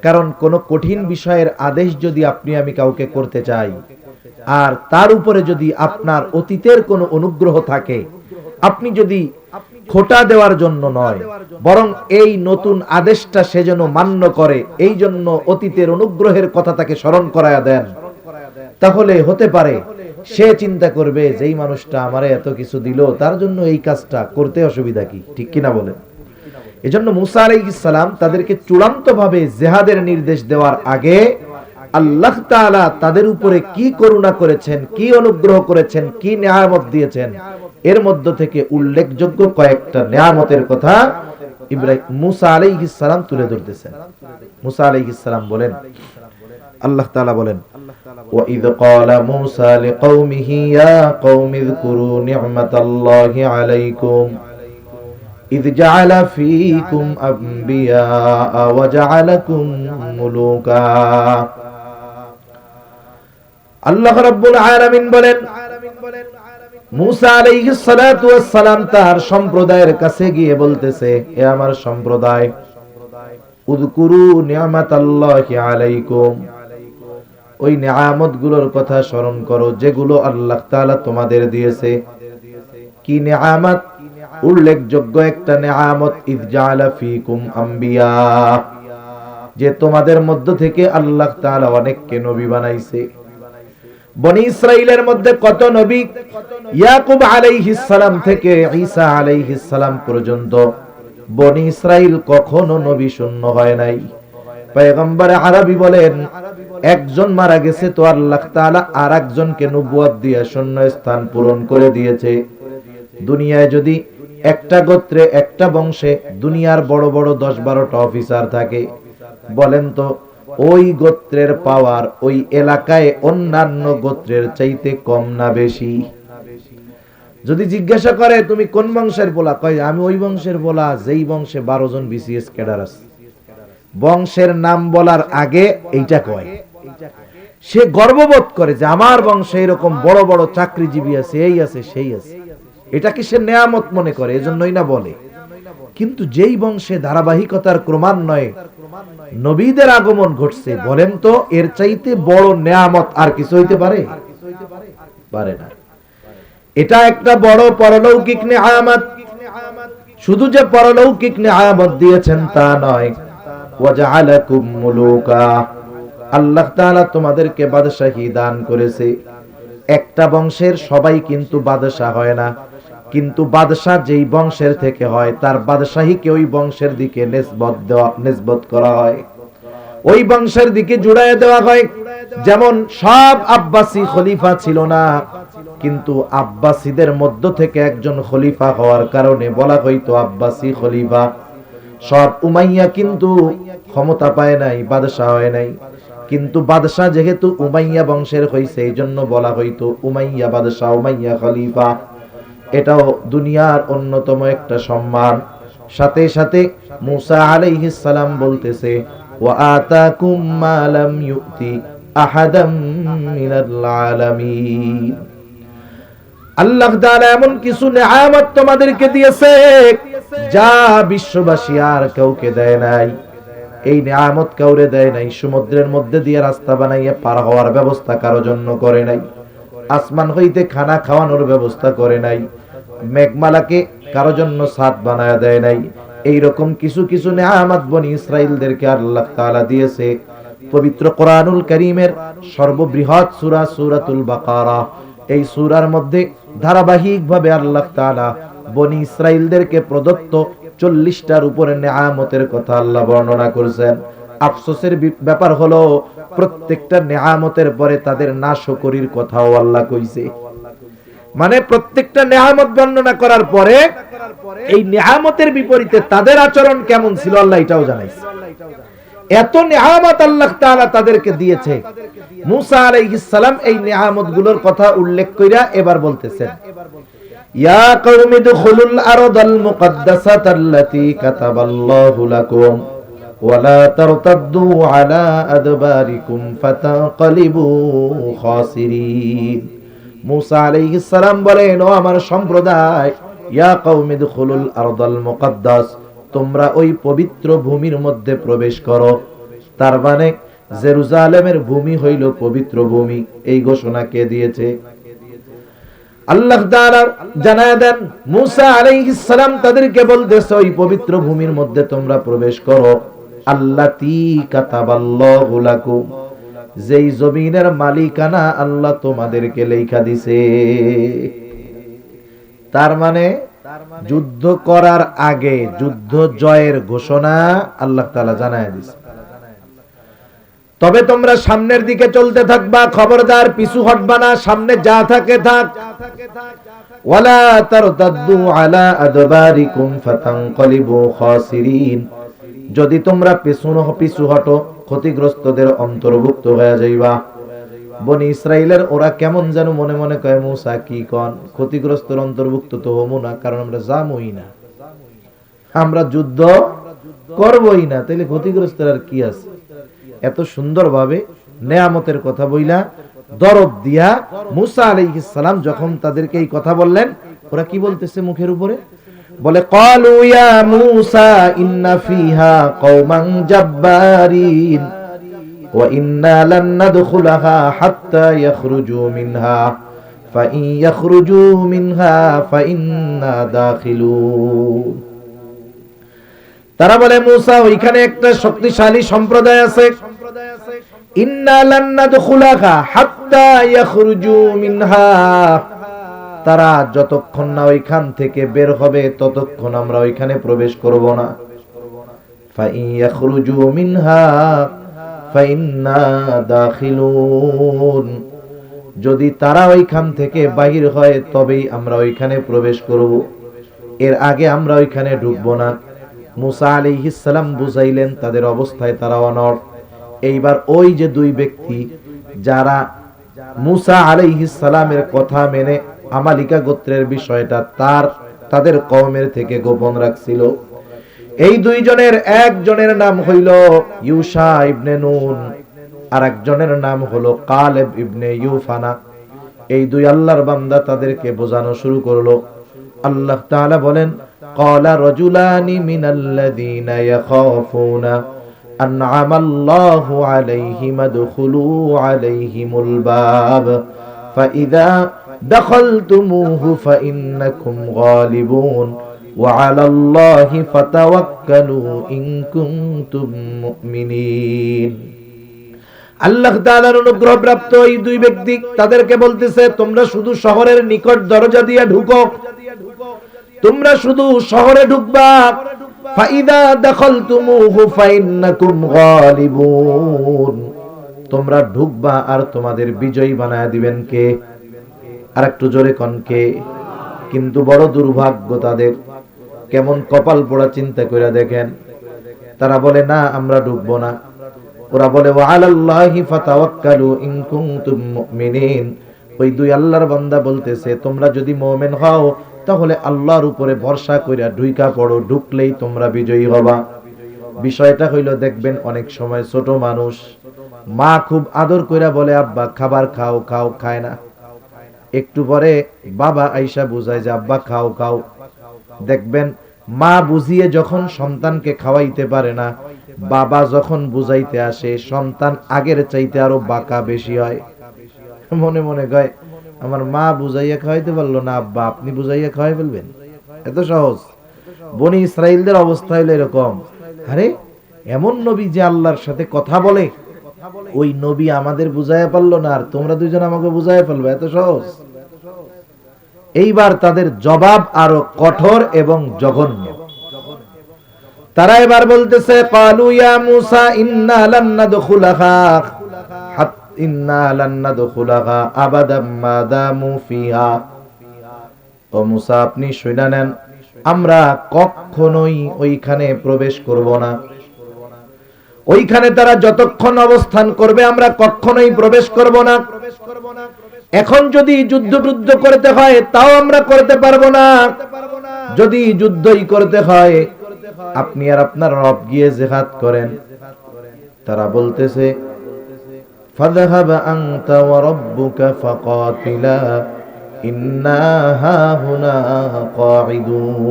কারণ কোন কঠিন বিষয়ের আদেশ যদি আপনি আমি কাউকে করতে চাই, আর তার উপরে যদি আপনার অতীতের কোনো অনুগ্রহ থাকে, আপনি যদি খোটা দেওয়ার জন্য নয়, বরং এই নতুন আদেশটা সে যেন মান্য করে, এই জন্য অতীতের অনুগ্রহের কথা তাকে স্মরণ করায়া দেন, তাহলে হতে পারে সে চিন্তা করবে যেই মানুষটা আমারে এত কিছু দিল তার জন্য এই কাজটা করতে অসুবিধা কি, ঠিক কিনা বলেন? এজন্য মুসা আলাইহিস সালাম তাদেরকে চূড়ান্তভাবে জিহাদের নির্দেশ দেওয়ার আগে আল্লাহ তাআলা তাদের উপরে কি করুণা করেছেন, কি অনুগ্রহ করেছেন, কি নিয়ামত দিয়েছেন, এর মধ্য থেকে উল্লেখযোগ্য কয়েকটা নিয়ামতের কথা মুসা আলাইহিস সালাম তুলে ধরতেছেন। মুসা আলাইহিস সালাম বলেন, আল্লাহ তাআলা বলেন, وَإِذْ قَالَ مُوسَى لِقَوْمِهِ يَا قَوْمِ اذْكُرُوا نِعْمَةَ اللَّهِ عَلَيْكُمْ إِذْ جَعَلَ فِيكُمْ أَنْبِيَاءَ وَجَعَلَكُمْ مُلُوكًا। আল্লাহ রাব্বুল আলামিন বলেন, মুসা আলাইহিস সালাতু ওয়াস সালাম তার সম্প্রদায়ের কাছে গিয়ে বলতেছে, হে আমার সম্প্রদায়, উযকুরু নি'মাতাল্লাহি আলাইকুম, ওই নিয়ামতগুলোর কথা স্মরণ করো যেগুলো আল্লাহ তাআলা তোমাদের দিয়েছে। কি নিয়ামত? উল্লেখযোগ্য একটা নিয়ামত, ইয জাআলা ফীকুম আম্বিয়া, যে তোমাদের মধ্য থেকে আল্লাহ তাআলা অনেককে নবী বানাইছে। বনি ইসরাইলের মধ্যে কত নবী? ইয়াকুব আলাইহিস সালাম থেকে ঈসা আলাইহিস সালাম পর্যন্ত বনি ইসরাইল কখনো নবী শূন্য হয় নাই। পয়গম্বর আরবি বলেন, একজন মারা গেছে তো আল্লাহ তাআলা আরেকজনকে নবুয়ত দিয়ে শূন্য স্থান পূরণ করে দিয়েছে। দুনিয়ায় যদি একটা গোত্রে একটা বংশে দুনিয়ার বড় বড় 10-12টা অফিসার থাকে, বলেন তো ওই গোত্রের পাওয়ার ওই এলাকায় অন্যান্য গোত্রের চাইতে কম না বেশি? যদি জিজ্ঞাসা করে তুমি কোন বংশের বলা, কয় আমি ওই বংশের বলা যেই বংশে 12 জন বিসিএস ক্যাডার আছে। বংশের নাম বলার আগে এইটা কয়। সে গর্ববোধ করে যে আমার বংশে এরকম বড় বড় চাকরিজীবী আছে, এই আছে সেই আছে। এটাকে সে নেয়ামত মনে করে, এজন্যই না বলে। কিন্তু যেই বংশে ধারাবাহিকতার ক্রমান্বয়ে নবীদের আগমন ঘটছে, বলেন তো এর চাইতে বড় নেয়ামত আর কিছু হইতে পারে? পারে না। এটা একটা বড় পরলৌকিক নেয়ামত। শুধু যে পরলৌকিক নেয়ামত দিয়েছেন তা নয়, ওয়াজআলাকুম মুলুকা, আল্লাহ তাআলা তোমাদেরকে বাদশাহী দান করেছে। একটা বংশের সবাই কিন্তু বাদশাহ হয় না, কিন্তু বাদশাহ যেই বংশের থেকে হয় তার বাদশাহীকে ওই বংশের দিকে নিসবত করা হয়, ওই বংশের দিকে জুড়ায় দেওয়া হয়। যেমন সব আব্বাসী খলিফা ছিল না, কিন্তু আব্বাসীদের মধ্য থেকে একজন খলিফা হওয়ার কারণে বলা হইতো আব্বাসী খলিফা। সব উমাইয়া কিন্তু ক্ষমতা পায় নাই, বাদশাহ হয় নাই, কিন্তু বাদশাহ যেহেতু উমাইয়া বংশের হইছে এই জন্য বলা হইতো উমাইয়া বাদশাহ, উমাইয়া খলিফা। এটাও দুনিয়ার অন্যতম একটা সম্মান। সাথে সাথে মুসা আলাইহিস সালাম বলতেছে, ওয়া আতাকুম মা লাম ইউতি আহাদাম মিনাল আলামিন, আল্লাহ তাআলা এমন কিছু নিয়ামত তোমাদেরকে দিয়েছে যা বিশ্ববাসী আর কাউকে দেয় নাই। এই নিয়ামত কাউরে দেয় নাই। সমুদ্রের মধ্যে দিয়ে রাস্তা বানাইয়া পার হওয়ার ব্যবস্থা কারো জন্য করে নাই, আসমান হইতে খানা খাওয়ানোর ব্যবস্থা করে নাই, মেঘমালাকে কারো জন্য ছাদ বানায়া দেয় নাই। এইরকম কিছু কিছু নিয়ামত বনি ইসরাইলদেরকে আল্লাহ তাআলা দিয়েছে। পবিত্র কোরআনুল কারীমের সর্ববৃহৎ সূরা সূরাতুল বাকারা, এই সূরার মধ্যে ধারাবাহিকভাবে আল্লাহ তাআলা বনি ইসরাইলদেরকে প্রদত্ত 40টার উপরে নিয়ামতের কথা আল্লাহ বর্ণনা করেছেন। আফসোসের ব্যাপার হলো প্রত্যেকটা নিয়ামতের পরে তাদের নাশকরির কথাও আল্লাহ কইছে। মানে প্রত্যেকটা নিয়ামত বর্ণনা করার পরে এই নিয়ামতের বিপরীতে তাদের আচরণ কেমন ছিল আল্লাহ এটাও জানাইছে। এত নিয়ামত আল্লাহ তাআলা তাদেরকে দিয়েছে। মুসা আলাইহিস সালাম এই নিয়ামতগুলোর কথা উল্লেখ কইরা এবার বলতেছেন, ইয়া কওমি দুখুলুল আরদাল মুকদ্দাসাতাল্লাতী কাতাবাল্লাহু লাকুম ওয়া লা তারতাদ্দু আলা আদবারিকুম ফাতানকালিবু খাসিরিন। মুসা আলাইহিস সালাম বলেন, ও আমার সম্প্রদায়, ইয়া কওমি দুখুলুল আরদাল মুকদ্দাস, তোমরা ওই পবিত্র ভূমির মধ্যে প্রবেশ করো। তার মানে জেরুজালেমের ভূমি হইল পবিত্র ভূমি। এই ঘোষণা কে দিয়েছে? আল্লাহ তাআলা জানায় দেন। মুসা আলাইহিস সালাম তাদেরকে বলতেছে, ওই পবিত্র ভূমির মধ্যে তোমরা প্রবেশ করো। আল্লাতী কাতাবাল্লাহু লাকুম, যেই জমিনের মালিকানা আল্লাহ তোমাদেরকে লেখা দিছে। তার মানে যুদ্ধ করার আগে যুদ্ধ জয়ের ঘোষণা আল্লাহ তাআলা জানায় দিছে। তবে তোমরা সামনের দিকে চলতে থাকবা, খবরদার পিছু হটবা না, সামনে যা থাকে থাক। ওয়ালা তারতাদ্দু আলা আদবারিকুম ফাতানকালিবু খাসিরিন, যদি তোমরা পিছু হটো ক্ষতিগ্রস্তদের অন্তর্ভুক্ত হয়ে যাইবা। বনি ইসরাইলের ওরা কেমন যেন মনে মনে কয়, মুসা কি কোন, ক্ষতিগ্রস্তের অন্তর্ভুক্ত তো হবো না, কারণ আমরা যামই না, আমরা যুদ্ধ করবই না, তাহলে ক্ষতিগ্রস্তের আর কি আছে। এত সুন্দরভাবে নেয়ামতের কথা বইলা দরদ দিয়া মুসা আলাইহিস সালাম যখন তাদেরকে এই কথা বললেন, ওরা কি বলতেছে মুখের উপরে, বলে ক্বালু ইয়া মুসা ইন্না ফিহা কওমান জাব্বারিন ওয়া ইন্না লান নাদখুলাহা হাত্তা ইয়াখরুজু মিনহা ফাইন ইয়াখরুজু মিনহা ফাইন্না দাখিলুন। তারা বলে, মুসা ওইখানে একটা শক্তিশালী সম্প্রদায় আছে, ইন্না লান নাদখুলাহা হাত্তা ইয়াখরুজু মিনহা, তারা যতক্ষণ না ওইখান থেকে বের হবে ততক্ষণ আমরা ওইখানে প্রবেশ করব না। ফাইন ইয়াখরুজু মিনহা ফাইন্না দাখিলুন, যদি তারা ওইখান থেকে বাহির হয় তবেই আমরা ওইখানে প্রবেশ করব, এর আগে আমরা ওইখানে ঢুকবো না। মুসা আলাইহিস সালাম বুঝাইলেন, তাদের অবস্থায় তারা অনড়। এইবার ওই যে দুই ব্যক্তি যারা মুসা আলাইহিস সালামের কথা মেনে আমালিকা গোত্রের বিষয়টা তাদের কওমের থেকে গোপন রাখছিল, এই দুইজনের একজনের নাম হইল ইউশা ইবনে নুন, আর একজনের নাম হলো কালেব ইবনে ইউফানা। এই দুই আল্লাহর বান্দা তাদেরকে বোঝানো শুরু করলো। আল্লাহ তাআলা বলেন, ক্বালা রাজুলানি মিনাল্লাযীনা ইয়াখাফুনা আন'আমাল্লাহু আলাইহিম আদখুলু আলাইহিমুল বাব ফাইযা দাখালতুমুহু ফাইন্নাকুম গালিবুন ওয়া আলাল্লাহি ফাতাওয়াক্কালু ইন কুনতুম মুমিনিন। আল্লাহ তাআলার অনুগ্রহপ্রাপ্ত এই দুই ব্যক্তি তাদেরকে বলতেছে, তোমরা শুধু শহরের নিকট দরজা দিয়ে ঢুকো, তোমরা শুধু শহরে ঢুকবা, ফাইদা দাখালতুমুহু ফাইন্নাকুম গালিবুন, তোমরা ঢুকবা আর তোমাদের বিজয়ী বানায় দিবেন কে? আর একটু জোরে কোন কে? কিন্তু বড় দুর্ভাগ্য তাদের, কেমন কপাল পোড়া চিন্তা করে দেখেন। তারা বলে, না আমরা ঢুকবো না। ওরা বলে, ওয়া আলাল্লাহি ফাতাওয়াক্কালু ইন কুনতুম মুমিনিন, ওই দুই আল্লাহর বান্দা বলতেছে, তোমরা যদি মুমিন হও তাহলে আল্লাহর উপরে ভরসা কইরা ঢুইকা পড়ো, ঢুকলেই তোমরা বিজয়ী হবা। বিষয়টা হইল, দেখবেন অনেক সময় ছোট মানুষ মা খুব আদর কইরা বলে, আব্বা খাবার খাও, খাও, খায় না। একটু পরে বাবা আইসা বুঝায় যে আব্বা খাও, খাও। দেখবেন মা বুঝিয়ে যখন সন্তানকে খাওয়াইতে পারে না, বাবা যখন বুঝাইতে আসে সন্তান আগের চাইতে আরো বাঁকা বেশি হয়। মনে মনে কয়, আমার মা বুঝাইয়া খাওয়াইতে পারলো না, আব্বা আপনি বুঝাইয়া খাওয়াই ফেলবেন, এত সহজ। বনি ইসরাইলদের অবস্থা হলো এরকম। আরে এমন নবী যে আল্লাহর সাথে কথা বলে, ওই নবী আমাদের বুঝাইয়া পারলো না, আর তোমরা দুইজন আমাকে বুঝাইয়া ফেলবে, এত সহজ। এইবার তাদের জবাব আরো কঠোর এবং জঘন্য। তারা এবার বলতেছে, ক্বালু ইয়া মুসা ইন্না লান নাদখুলাহা আবাদাম মা দামু ফিহা, ও মুসা আপনি শুনে নেন, আমরা কখনোই ওইখানে প্রবেশ করব না, ওইখানে তারা যতক্ষণ অবস্থান করবে আমরা কখনোই প্রবেশ করব না। এখন যদি যুদ্ধ করতে হয় তাও আমরা করতে পারবো না, যদি যুদ্ধই করতে হয় আপনি আর আপনার রব গিয়ে জিহাদ করেন। তারা বলতেছে, ফাযহাব আনতা ওয়া রাব্বুকা ফাকাতিলা ইন্না হাহুনা কাঈদুন।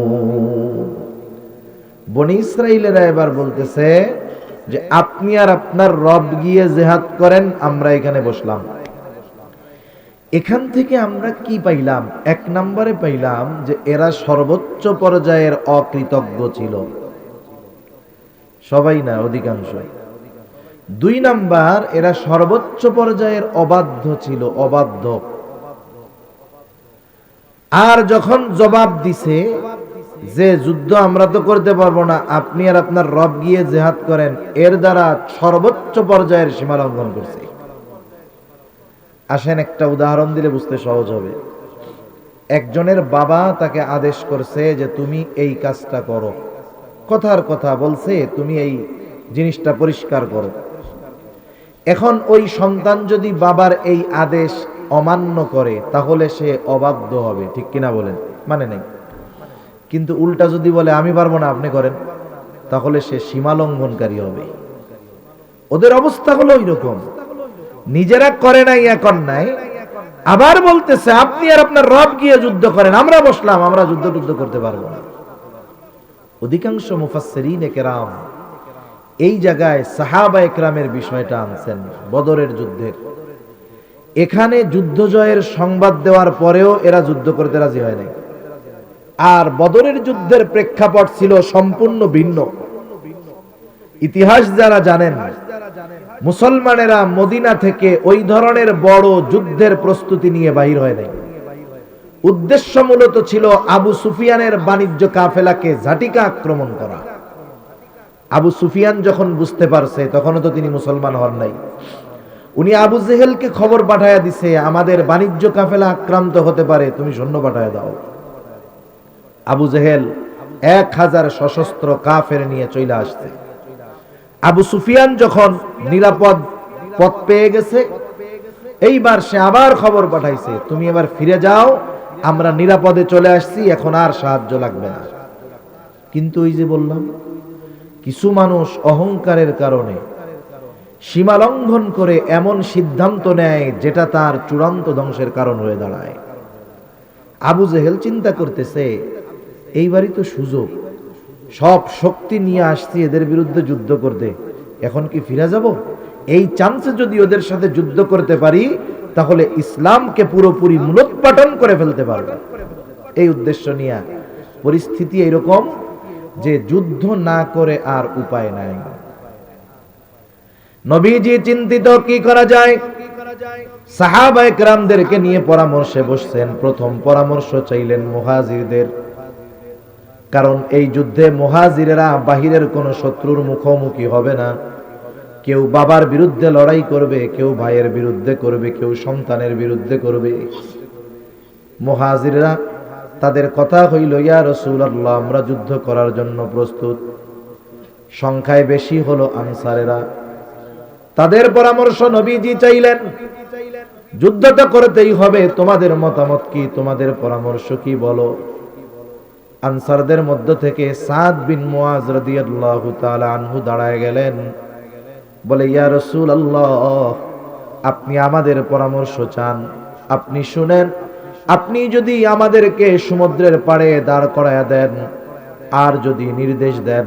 বনি ইসরাইলেরা এবার বলতেছে যে আপনি আর আপনার রব গিয়ে জিহাদ করেন, আমরা এখানে বসলাম। এখান থেকে আমরা কি পাইলাম? এক নম্বরে পাইলাম যে এরা সর্বোচ্চ পর্যায়ের অকৃতজ্ঞ ছিল, সবাই না অধিকাংশ। দুই নাম্বার, এরা সর্বোচ্চ পর্যায়ের অবাধ্য ছিল, অবাধ্য। আর যখন জবাব দিছে যে যুদ্ধ আমরা তো করতে পারবো না, আপনি আর আপনার রব গিয়ে জিহাদ করেন, এর দ্বারা সর্বোচ্চ পর্যায়ের সীমা লঙ্ঘন করছে। আসেন একটা উদাহরণ দিলে বুঝতে সহজ হবে। একজনের বাবা তাকে আদেশ করছে যে তুমি এই কাজটা করো, কথার কথা বলছে তুমি এই জিনিসটা পরিষ্কার করো। এখন ওই সন্তান যদি বাবার এই আদেশ অমান্য করে তাহলে সে অবাধ্য হবে, ঠিক কিনা বলেন? মানে নেই। কিন্তু উল্টা যদি বলে আমি পারবো না আপনি করেন, তাহলে সে সীমা লঙ্ঘনকারী হবে। ওদের অবস্থা হলো ওইরকম, নিজেরা করে নাই এখন নাই, আবার বলতেছে আপনি আর আপনার রব গিয়ে যুদ্ধ করেন, আমরা বসলাম, আমরা যুদ্ধ করতে পারবো না। অধিকাংশ মুফাসসিরিনে কেরাম এই জায়গায় সাহাবা একরামের বিষয়টা আনছেন বদরের যুদ্ধের। এখানে যুদ্ধ জয়ের সংবাদ দেওয়ার পরেও এরা যুদ্ধ করতে রাজি হয় নাই। আর বদরের যুদ্ধের প্রেক্ষাপট ছিল সম্পূর্ণ ভিন্ন। ইতিহাস যারা জানেন, মুসলমানেরা মদিনা থেকে ওই ধরনের বড় যুদ্ধের প্রস্তুতি নিয়ে বাহির হয় নাই। উদ্দেশ্য মূলত ছিল আবু সুফিয়ানের বাণিজ্য কাফেলাকে ঝাটিকা আক্রমণ করা। আবু সুফিয়ান যখন বুঝতে পারছে, তখনও তো তিনি মুসলমান হন নাই, উনি আবু জেহেলকে খবর পাঠায়া দিছে আমাদের বাণিজ্য কাফেলা আক্রান্ত হতে পারে, তুমি সৈন্য পাঠায়া দাও। আবু জেহেল 1000 সশস্ত্র কাফের নিয়ে চলে আসছে। আবু সুফিয়ান যখন নিরাপদ পথ পেয়ে গেছে, এইবার সে আবার খবর পাঠাইছে তুমি এবার ফিরে যাও, আমরা নিরাপদে চলে আসছি, এখন আর সাহায্য লাগবে না। কিন্তু ওই যে বললাম, কিছু মানুষ অহংকারের কারণে সীমা লঙ্ঘন করে এমন সিদ্ধান্ত নেয় যেটা তার চূড়ান্ত ধ্বংসের কারণ হয়ে দাঁড়ায়। আবু জেহেল চিন্তা করতেছে এইবারই তো সুযোগ, সব শক্তি নিয়ে আসছি এদের বিরুদ্ধে যুদ্ধ করতে, এখন কি ফিরে যাব? এই চান্সে যদি ওদের সাথে যুদ্ধ করতে পারি তাহলে ইসলামকে পুরোপুরি মূলোৎপাটন করে ফেলতে পারব। এই উদ্দেশ্য নিয়ে পরিস্থিতি এরকম যে যুদ্ধ না করে আর উপায় নাই। নবীজি চিন্তিত কি করা যায়। সাহাবায়ে কেরামদেরকে নিয়ে পরামর্শে বসছেন। প্রথম পরামর্শ চাইলেন মুহাজিরদের, কারণ এই যুদ্ধে মুহাজিরেরা বাহিরের কোন শত্রুর মুখোমুখি হবে না। কেউ বাবার বিরুদ্ধে লড়াই করবে, কেউ ভাইয়ের বিরুদ্ধে করবে, কেউ সন্তানের বিরুদ্ধে করবে। মুহাজিররা তাদের কথা হইল, ইয়া রাসূলুল্লাহ আমরা যুদ্ধ করার জন্য প্রস্তুত। সংখ্যায় বেশি হলো আনসারেরা। তাদের পরামর্শ নবীজি চাইলেন, যুদ্ধ তো করতেই হবে, তোমাদের মতামত কি, তোমাদের পরামর্শ কি বলো। আনসারদের মধ্য থেকে সাদ বিন মুআজ রাদিয়াল্লাহু তাআলা আনহু দাঁড়ায় গেলেন, বলে ইয়া রাসূলুল্লাহ আপনি আমাদের পরামর্শ চান, আপনি শুনেন, আপনি যদি আমাদেরকে সমুদ্রের পাড়ে দাঁড় করায়া দেন আর যদি নির্দেশ দেন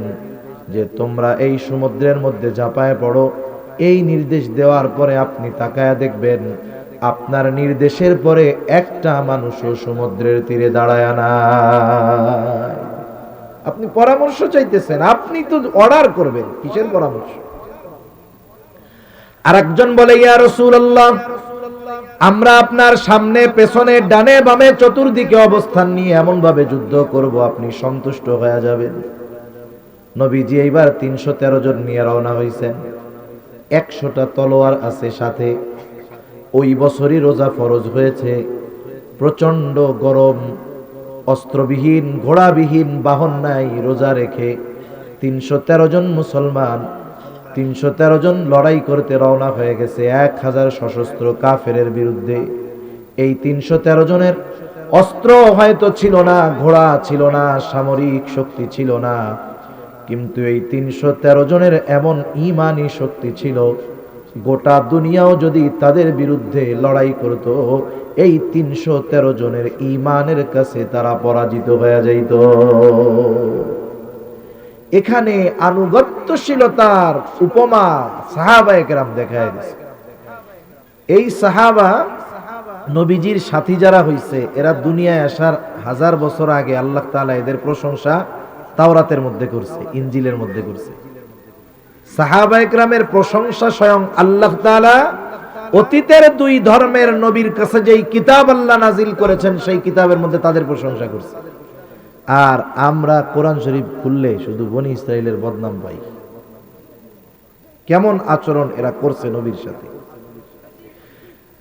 যে তোমরা এই সমুদ্রের মধ্যে ঝাঁপায় পড়ো, এই নির্দেশ দেওয়ার পরে আপনি তাকায়া দেখবেন আপনার নির্দেশের পরে একটা মানুষও সমুদ্রের তীরে দাঁড়ায় না। আপনি পরামর্শ চাইতেছেন, আপনি তো অর্ডার করবেন, কিসের পরামর্শ? আরেকজন বলে ইয়া রাসূলুল্লাহ আমরা আপনার সামনে পেছনে ডানে বামে চতুর্দিকে অবস্থান নিয়ে এমন ভাবে যুদ্ধ করব আপনি সন্তুষ্ট হয়ে যাবেন। নবীজি এইবার 313 জন নিয়ে রওনা হয়েছেন। 100টা তলোয়ার আছে সাথে। ওই বছরই রোজা ফরজ হয়েছে। প্রচন্ড গরম, অস্ত্রবিহীন ঘোড়াবিহীন বাহন নাই, রোজা রেখে 313 জন মুসলমান 313 জন লড়াই করতে রওনা হয়ে গেছে 1000 সশস্ত্র কাফেরের বিরুদ্ধে। এই 313 জনের অস্ত্র হয়তো ছিল না, ঘোড়া ছিল না, সামরিক শক্তি ছিল না, কিন্তু এই 313 জনের এমন ঈমানি শক্তি ছিল, গোটা দুনিয়াও যদি তাদের বিরুদ্ধে লড়াই করত, এই 313 জনের ঈমানের কাছে তারা পরাজিত হয়ে যাইত। এখানে আনুগত্যশীলতার উপমা সাহাবায়ে কেরাম দেখায় দিয়েছে। এই সাহাবা নবীজির সাথী যারা হইছে, এরা দুনিয়ায় আসার 1000 বছর আগে আল্লাহ তাআলা এদের প্রশংসা তাওরাতের মধ্যে করছে, ইনজিলের মধ্যে করছে। সাহাবায়ে কেরামের প্রশংসা স্বয়ং আল্লাহ তাআলা অতীতের দুই ধর্মের নবীর কাছে যেই কিতাব আল্লাহ নাজিল করেছেন সেই কিতাবের মধ্যে তাদের প্রশংসা করছে। আর আমরা কোরআন শরীফ খুললে শুধু বনি ইসরাইলের বদনাম পাই। কেমন আচরণ এরা করছে নবীর সাথে।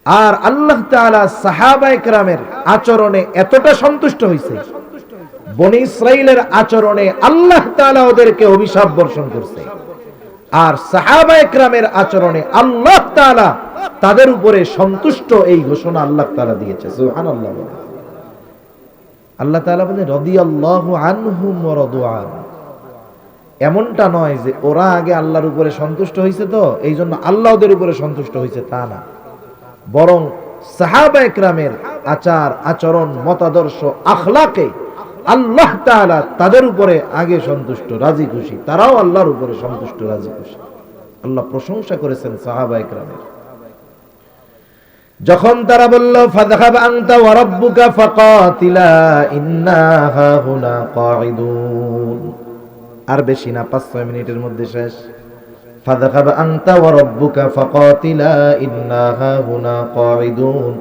আর আল্লাহ তাআলা সাহাবায়ে কেরামের আচরণে এতটা সন্তুষ্ট হয়েছে, বনি ইসরাইলের আচরণে আল্লাহ তাআলা ওদেরকে অভিশাপ বর্ষণ করছে। আর সাহাবায়ে কেরামের আচরণে আল্লাহ তাআলা তাদের উপরে সন্তুষ্ট, এই ঘোষণা আল্লাহ তাআলা দিয়েছে। সুবহানাল্লাহ। আল্লাহ তাআলা বলেন রাদিয়াল্লাহু আনহুম ওয়া রাদু আন। এমনটা নয় যে ওরা আগে আল্লাহর উপরে সন্তুষ্ট হয়েছে তো এই জন্য আল্লাহ ওদের উপরে সন্তুষ্ট হয়েছে, তা না। বরং সাহাবায়ে কেরামের আচার আচরণ মতাদর্শ আখলাকে আল্লাহ তাআলা তাদের উপরে আগে সন্তুষ্ট রাজি খুশি, তারাও আল্লাহর উপরে সন্তুষ্ট রাজি খুশি। আল্লাহ প্রশংসা করেছেন সাহাবায়ে কেরামের। যখন তারা বলল ফাযহাব আনতা ওয়া রাব্বুকা ফাকাতিলা ইন্না হাহুনা কাঈদুন, আর বেশি না, 5-6 মিনিটের মধ্যে শেষ। ফাযহাব আনতা ওয়া রাব্বুকা ফাকাতিলা ইন্না হাহুনা কাঈদুন,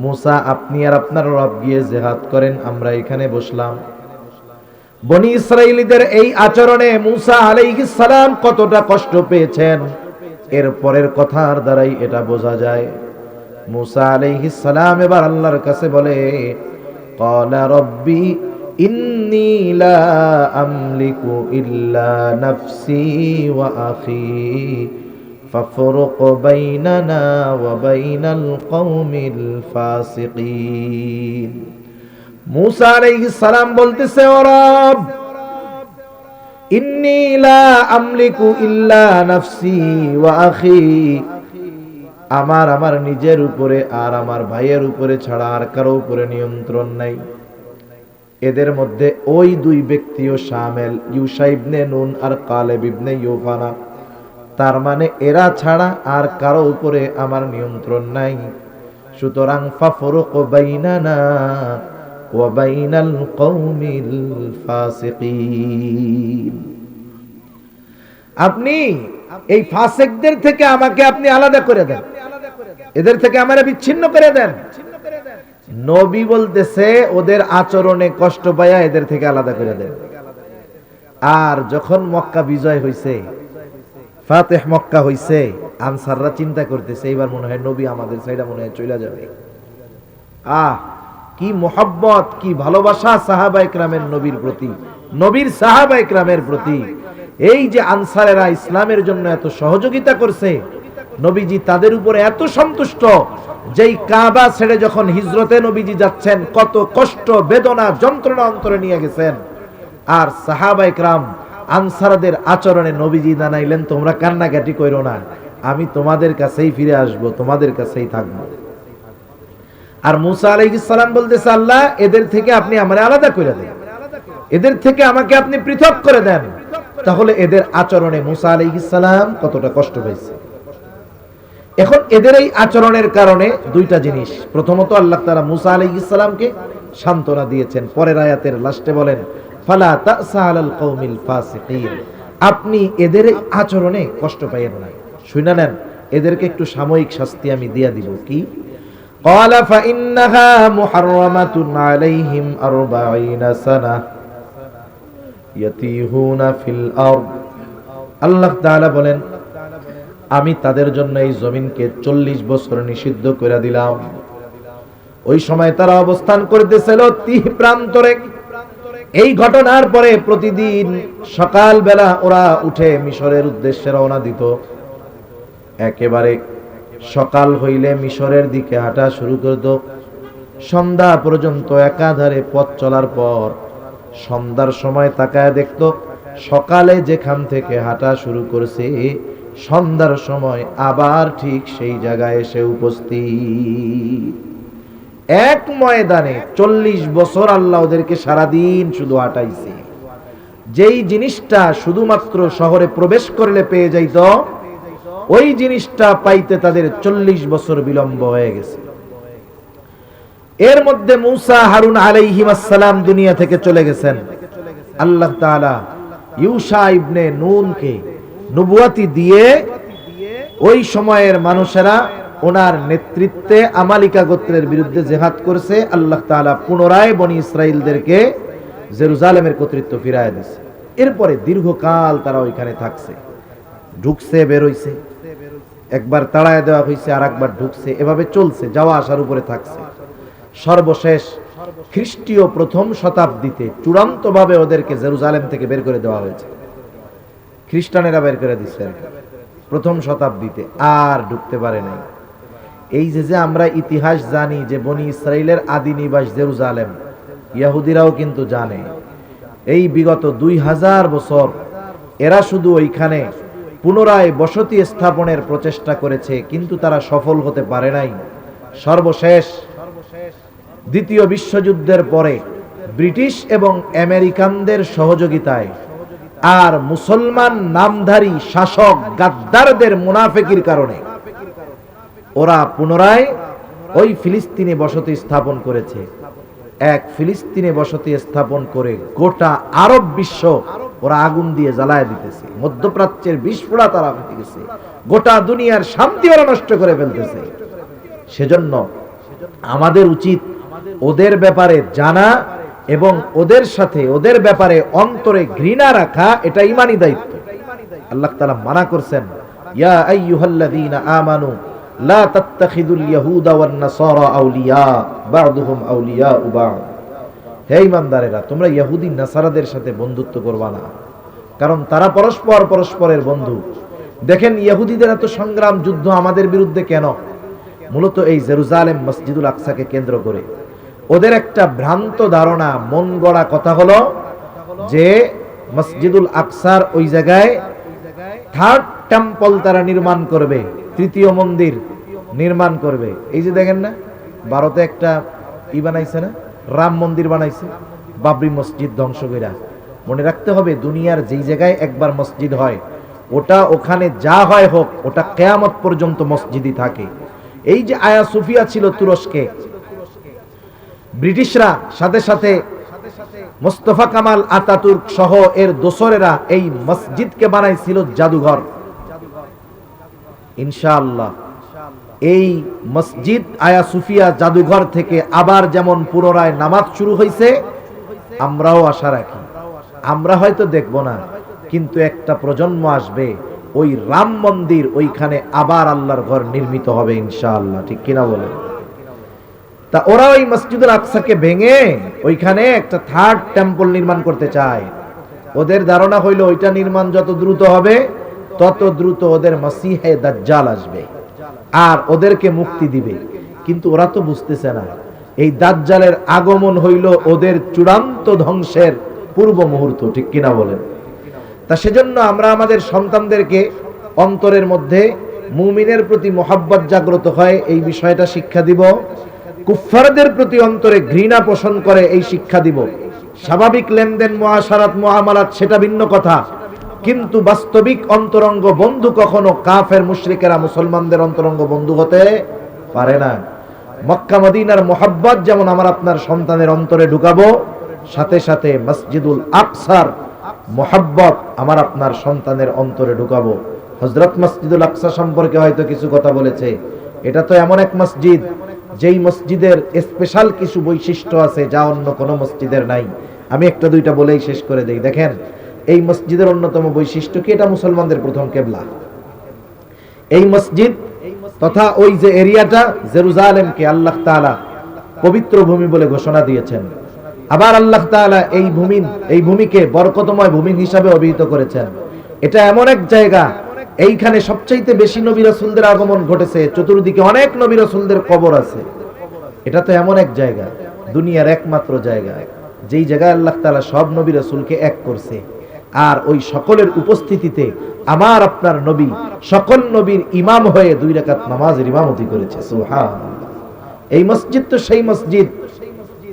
মুসা আপনি আর আপনার রব গিয়ে জিহাদ করেন, আমরা এখানে বসলাম। বনি ইসরাইলীদের এই আচরণে মুসা আলাইহিস সালাম কতটা কষ্ট পেয়েছেন এর পরের কথার দ্বারাই এটা বোঝা যায়। মুসা আলাইহিস সালাম এবার আল্লাহর কাছে বলে ক্বালা রাব্বি ইন্নী লা আমলিকু ইল্লা নাফসি ওয়া আখি ফাফরুক বাইনানা ওয়া বাইনাল কওমিল ফাসিকিন। মুসা আলাইহিস সালাম বলতেছে ও রব ইন্নী লা আমলিকু ইল্লা নাফসি ওয়া আখি, আমার নিজের উপরে আর আমার ভাইয়ের উপরে ছাড়া আর কারো উপরে নিয়ন্ত্রণ নাই। এদের মধ্যে ওই দুই ব্যক্তিও শামিল, ইউশা ইবনে নুন আর কালেব ইবনে ইউফানা। তার মানে এরা ছাড়া আর কারো উপরে আমার নিয়ন্ত্রণ নাই। সুতরাং ফাফরুক বাইনানা ওয়া বাইনাল কওমিল ফাসিকিন, আপনি এই ফাসিকদের থেকে আমাকে আপনি আলাদা করে দেন, এদের থেকে আমারে বিচ্ছিন্ন করে দেন। নবী বলতেছে ওদের আচরণে কষ্ট পায়া এদের থেকে আলাদা করে দেন। আর যখন মক্কা বিজয় হইছে, ফাতেহ মক্কা হইছে, আনসাররা চিন্তা করতেছে এবার মনে হয় নবী আমাদের সাইডা মনে হয় চলে যাবে। কি মোহাব্বত, কি ভালোবাসা সাহাবায়ে কেরামের নবীর প্রতি, নবীর সাহাবায়ে কেরামের প্রতি। এই যে আনসারেরা ইসলামের জন্য এত সহযোগিতা করছে, নবীজি তাদের উপরে এত সন্তুষ্ট। যেই কাবা ছেড়ে যখন হিজরতে নবীজি যাচ্ছেন কত কষ্ট বেদনা যন্ত্রণা অন্তরে নিয়ে গেছেন। আর সাহাবায়ে কেরাম আনসারদের আচরণে নবীজি জানাইলেন তোমরা কান্নাকাটি কইরো না, আমি তোমাদের কাছেই ফিরে আসব, তোমাদের কাছেই থাকব। আর মুসা আলাইহিস সালাম বলতেছে আল্লাহ এদের থেকে আপনি আমারে আলাদা করে দেন, এদের থেকে আমাকে আপনি পৃথক করে দেন। তাহলে এদের আচরণে মুসা আলাইহিস সালাম কতটা কষ্ট পেয়েছে। এখন এদের এই আচরণের কারণে দুইটা জিনিস। প্রথমত আল্লাহ তাআলা মুসা আলাইহিস সালামকে সান্ত্বনা দিয়েছেন। পরের আয়াতের লাস্টে বলেন ফালা তাসা আলাল কওমিল ফাসিকিন, আপনি এদের এই আচরণে কষ্ট পাইয়েন না। শুনে নেন, এদেরকে একটু সাময়িক শাস্তি আমি দিয়া দিব। কি? ক্বালা ফাইন্নাহা মুহাররামাতুন আলাইহিম 40 সানাহ ইয়াতিহুনা ফিল আরদ। আল্লাহ তাআলা বলেন আমি তাদের জন্য এই জমিনকে 40 বছর নিষিদ্ধ করে দিলাম। ওই সময় তারা অবস্থান করতেছিল তিহ প্রান্তরে। এই ঘটনার পরে প্রতিদিন সকাল বেলা ওরা উঠে মিশরের উদ্দেশ্যে রওনা দিত। একেবারে সকাল হইলে মিশরের দিকে হাঁটা শুরু করত। সন্ধ্যা পর্যন্ত একাধারে পথ চলার পর সন্ধ্যার সময় তাকায় দেখত সকালে যেখান থেকে হাঁটা শুরু করছে সন্ধ্যার সময় আবার ঠিক সেই জায়গায় এসে উপস্থিত। এক ময়দানে 40 বছর আল্লাহ ওদেরকে সারাদিন শুধু হাঁটাইছে। যেই জিনিসটা শুধুমাত্র শহরে প্রবেশ করলে পেয়ে যাইত, ওই জিনিসটা পাইতে তাদের 40 বছর বিলম্ব হয়ে গেছে। এর মধ্যে মুসা হারুন আলাইহিস সালাম দুনিয়া থেকে চলে গেছেন। আল্লাহ তাআলা ইউশা ইবনে নুনকে নবুয়াতি দিয়ে ওই সময়ের মানুষেরা ওনার নেতৃত্বে আমালিকা গোত্রের বিরুদ্ধে জিহাদ করছে। আল্লাহ তাআলা পুনরায় বনি ইসরাইলদেরকে জেরুজালেমের কর্তৃত্ব ফিরায় দিয়েছে। এরপরে দীর্ঘকাল তারা ওইখানে থাকছে, ঢুকছে বের হইছে, একবার তাড়ায় দেওয়া হয়েছে আর একবার ঢুকছে, এভাবে চলছে, যাওয়া আসার উপরে থাকছে। সর্বশেষ খ্রিস্টীয় প্রথম শতাব্দীতে চূড়ান্তভাবে ওদেরকে জেরুজালেম থেকে বের করে দেওয়া হয়েছে। খ্রিস্টানেরা বের করে দিচ্ছে প্রথম শতাব্দীতে, আর ঢুকতে পারে নাই। এই যে আমরা ইতিহাস জানি যে বনি ইসরাইলের আদি নিবাস জেরুজালেম, ইহুদিরাও কিন্তু জানে। এই বিগত 2000 বছর এরা শুধু ওইখানে পুনরায় বসতি স্থাপনের প্রচেষ্টা করেছে, কিন্তু তারা সফল হতে পারে নাই। সর্বশেষ দ্বিতীয় বিশ্বযুদ্ধের পরে ব্রিটিশ এবং আমেরিকানদের সহযোগিতায় আর মুসলমান নামধারী শাসক গাদ্দারদের মুনাফিকির কারণে ওরা পুনরায় ওই ফিলিস্তিনে বসতি স্থাপন করেছে। এক ফিলিস্তিনে বসতি স্থাপন করে গোটা আরব বিশ্ব ওরা আগুন দিয়ে জ্বালায় দিতেছে। মধ্যপ্রাচ্যের বিস্ফোরা তারা হতে গেছে, গোটা দুনিয়ার শান্তি ওরা নষ্ট করে ফেলতেছে। সেজন্য আমাদের উচিত ওদের ব্যাপারে জানা এবং ওদের সাথে ওদের ব্যাপারে অন্তরে ঘৃণা রাখা, এটা ঈমানি দায়িত্ব। আল্লাহ তাআলা মানা করছেন, ইয়া আইয়ুহাল্লাযীনা আমানু লা তাত্তাখিদুল ইয়াহুদা ওয়ান নাসারা আউলিয়া বা'দুহুম আউলিয়াউ বা'দ। হে ঈমানদারেরা, তোমরা ইহুদি নাসারাদের সাথে বন্ধুত্ব করবা না, কারণ তারা পরস্পর পরস্পরের বন্ধু। দেখেন ইহুদিদের এত সংগ্রাম যুদ্ধ আমাদের বিরুদ্ধে কেন? মূলত এই জেরুজালেম মসজিদুল আকসাকে কেন্দ্র করে ওদের একটা ভ্রান্ত ধারণা, মন গড়া কথা হলো যে মসজিদুল আকসার ওই জায়গায় থার্ড টেম্পল তারা নির্মাণ করবে, তৃতীয় মন্দির নির্মাণ করবে। এই যে দেখেন না, ভারতে একটা বানাইছে না, রাম মন্দির বানাইছে, বাবরি মসজিদ ধ্বংস কইরা। মনে রাখতে হবে, দুনিয়ার যেই জায়গায় একবার মসজিদ হয় ওটা ওখানে যা হয় হোক, ওটা কিয়ামত পর্যন্ত মসজিদই থাকে। এই যে আয়া সুফিয়া ছিল তুরস্কে, ব্রিটিশরা সাথে সাথে মোস্তফা কামাল আতাতুর্ক সহ এর দোসরেরা এই মসজিদকে বানাইছিল জাদুঘর। ইনশাআল্লাহ এই মসজিদ আয়া সুফিয়া জাদুঘর থেকে আবার যেমন পুনরায় নামাজ শুরু হয়েছে, আমরাও আশা রাখি, আমরা হয়তো দেখব না, কিন্তু একটা প্রজন্ম আসবে, ওই রাম মন্দির ওইখানে আবার আল্লাহর ঘর নির্মিত হবে ইনশাআল্লাহ। ঠিক কিনা বলে? তা ওরা ওই মসজিদুল আকসাকে ভেঙে ওইখানে একটা থার্ড টেম্পল নির্মাণ করতে চায়। ওদের ধারণা হইল ওইটা নির্মাণ যত দ্রুত হবে তত দ্রুত ওদের মসিহে দাজ্জাল আসবে আর ওদেরকে মুক্তি দিবে। কিন্তু ওরা তো বুঝতেছে না এই দাজ্জালের আগমন হইল ওদের চূড়ান্ত ধ্বংসের পূর্ব মুহূর্ত। ঠিক কিনা বলেন? তা সেজন্য আমরা আমাদের সন্তানদেরকে অন্তরের মধ্যে মুমিনের প্রতি মহব্বত জাগ্রত হয় এই বিষয়টা শিক্ষা দিব, কুফফারদের প্রতি অন্তরে ঘৃণা পোষণ করে এই শিক্ষা দিব। স্বাভাবিক লেনদেন মুআশারাত মুআমালাত সেটা ভিন্ন কথা, কিন্তু বাস্তবিক অন্তরঙ্গ বন্ধু কখনো কাফের মুশরিকেরা মুসলমানদের অন্তরঙ্গ বন্ধু হতে পারে না। মক্কা মদিনার মহব্বত যেমন আমার আপনার সন্তানের অন্তরে ঢুকাবো, সাথে সাথে মসজিদুল আকসার মহব্বত আমার আপনার সন্তানের অন্তরে ঢুকাবো। হযরত মসজিদুল আকসা সম্পর্কে হয়তো কিছু কথা বলেছে, এটা তো এমন এক মসজিদ যেই মসজিদের স্পেশাল কিছু বৈশিষ্ট্য আছে যা অন্য কোনো মসজিদের নাই। আমি একটা দুইটা বলেই শেষ করে দেই। দেখেন, এই মসজিদের অন্যতম বৈশিষ্ট্য কি? এটা মুসলমানদের প্রথম কিবলা। এই মসজিদ তথা ওই যে এরিয়াটা জেরুজালেমকে আল্লাহ তাআলা পবিত্র ভূমি বলে ঘোষণা দিয়েছেন। আবার আল্লাহ তাআলা এই ভূমিকে বরকতময় ভূমি হিসাবে অভিহিত করেছেন। এটা এমন এক জায়গা, এইখানে সবচাইতে বেশি নবী রাসূলদের আগমন ঘটেছে, চতুর্দিকে অনেক নবী রাসূলদের কবর আছে। এটা তো এমন এক জায়গা, দুনিয়ার একমাত্র জায়গা যেই জায়গায় আল্লাহ তাআলা সব নবী রাসূলকে এক করছে, আর ওই সকলের উপস্থিতিতে আমার আপনার নবী সকল নবীর ইমাম হয়ে 2 রাকাত নামাজের ইমামতি করেছে। সুবহানাল্লাহ। এই মসজিদ তো সেই মসজিদ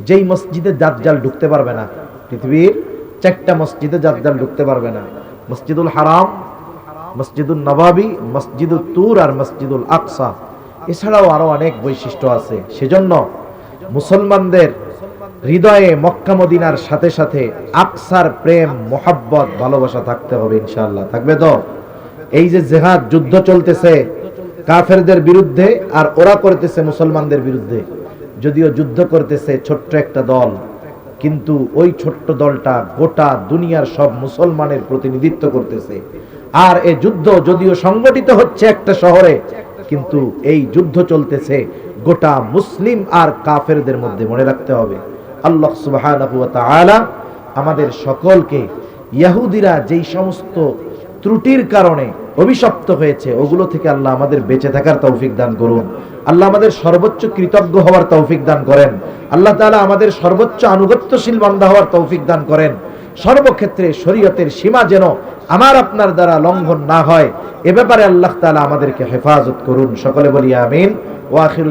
যেই মসজিদে দাজ্জাল ঢুকতে পারবে না। পৃথিবীর 4টা মসজিদে দাজ্জাল ঢুকতে পারবে না: মসজিদুল হারাম, মসজিদুল নববী, মসজিদুত তুর আর মসজিদুল আকসা। এছাড়াও আরো অনেক বৈশিষ্ট্য আছে। সেজন্য মুসলমানদের হৃদয়ে মক্কা মদিনার সাথে সাথে আকসার প্রেম, মোহাব্বত, ভালোবাসা থাকতে হবে ইনশাআল্লাহ। থাকবে তো? এই যে জিহাদ যুদ্ধ চলতেছে কাফেরদের বিরুদ্ধে, আর ওরা করতেছে মুসলমানদের বিরুদ্ধে। যদিও যুদ্ধ করতেছে ছোট্ট একটা দল, কিন্তু ওই ছোট্ট দলটা গোটা দুনিয়ার সব মুসলমানের প্রতিনিধিত্ব করতেছে। আর এই যুদ্ধ যদিও সংগঠিত হচ্ছে একটা শহরে, কিন্তু এই যুদ্ধ চলতেছে গোটা মুসলিম আর কাফেরদের মধ্যে। মনে রাখতে হবে, আল্লাহ সুবহানাহু ওয়া তাআলা আমাদের সকলকে ইহুদিরা যেই সমস্ত ত্রুটির কারণে অভিশপ্ত হয়েছে ওগুলো থেকে আল্লাহ আমাদের বেঁচে থাকার তৌফিক দান করুন। আল্লাহ আমাদের সর্বোচ্চ কৃতজ্ঞ হওয়ার তৌফিক দান করেন। আল্লাহ তাআলা আমাদের সর্বোচ্চ আনুগত্যশীল বান্দা হওয়ার তৌফিক দান করেন। সর্বক্ষেত্রে শরীয়তের সীমা যেন আমার আপনার দ্বারা লঙ্ঘন না হয়, এ ব্যাপারে আল্লাহ তাআলা আমাদেরকে হেফাজত করুন। সকলে বলি আমিন। ওয়া আখিরু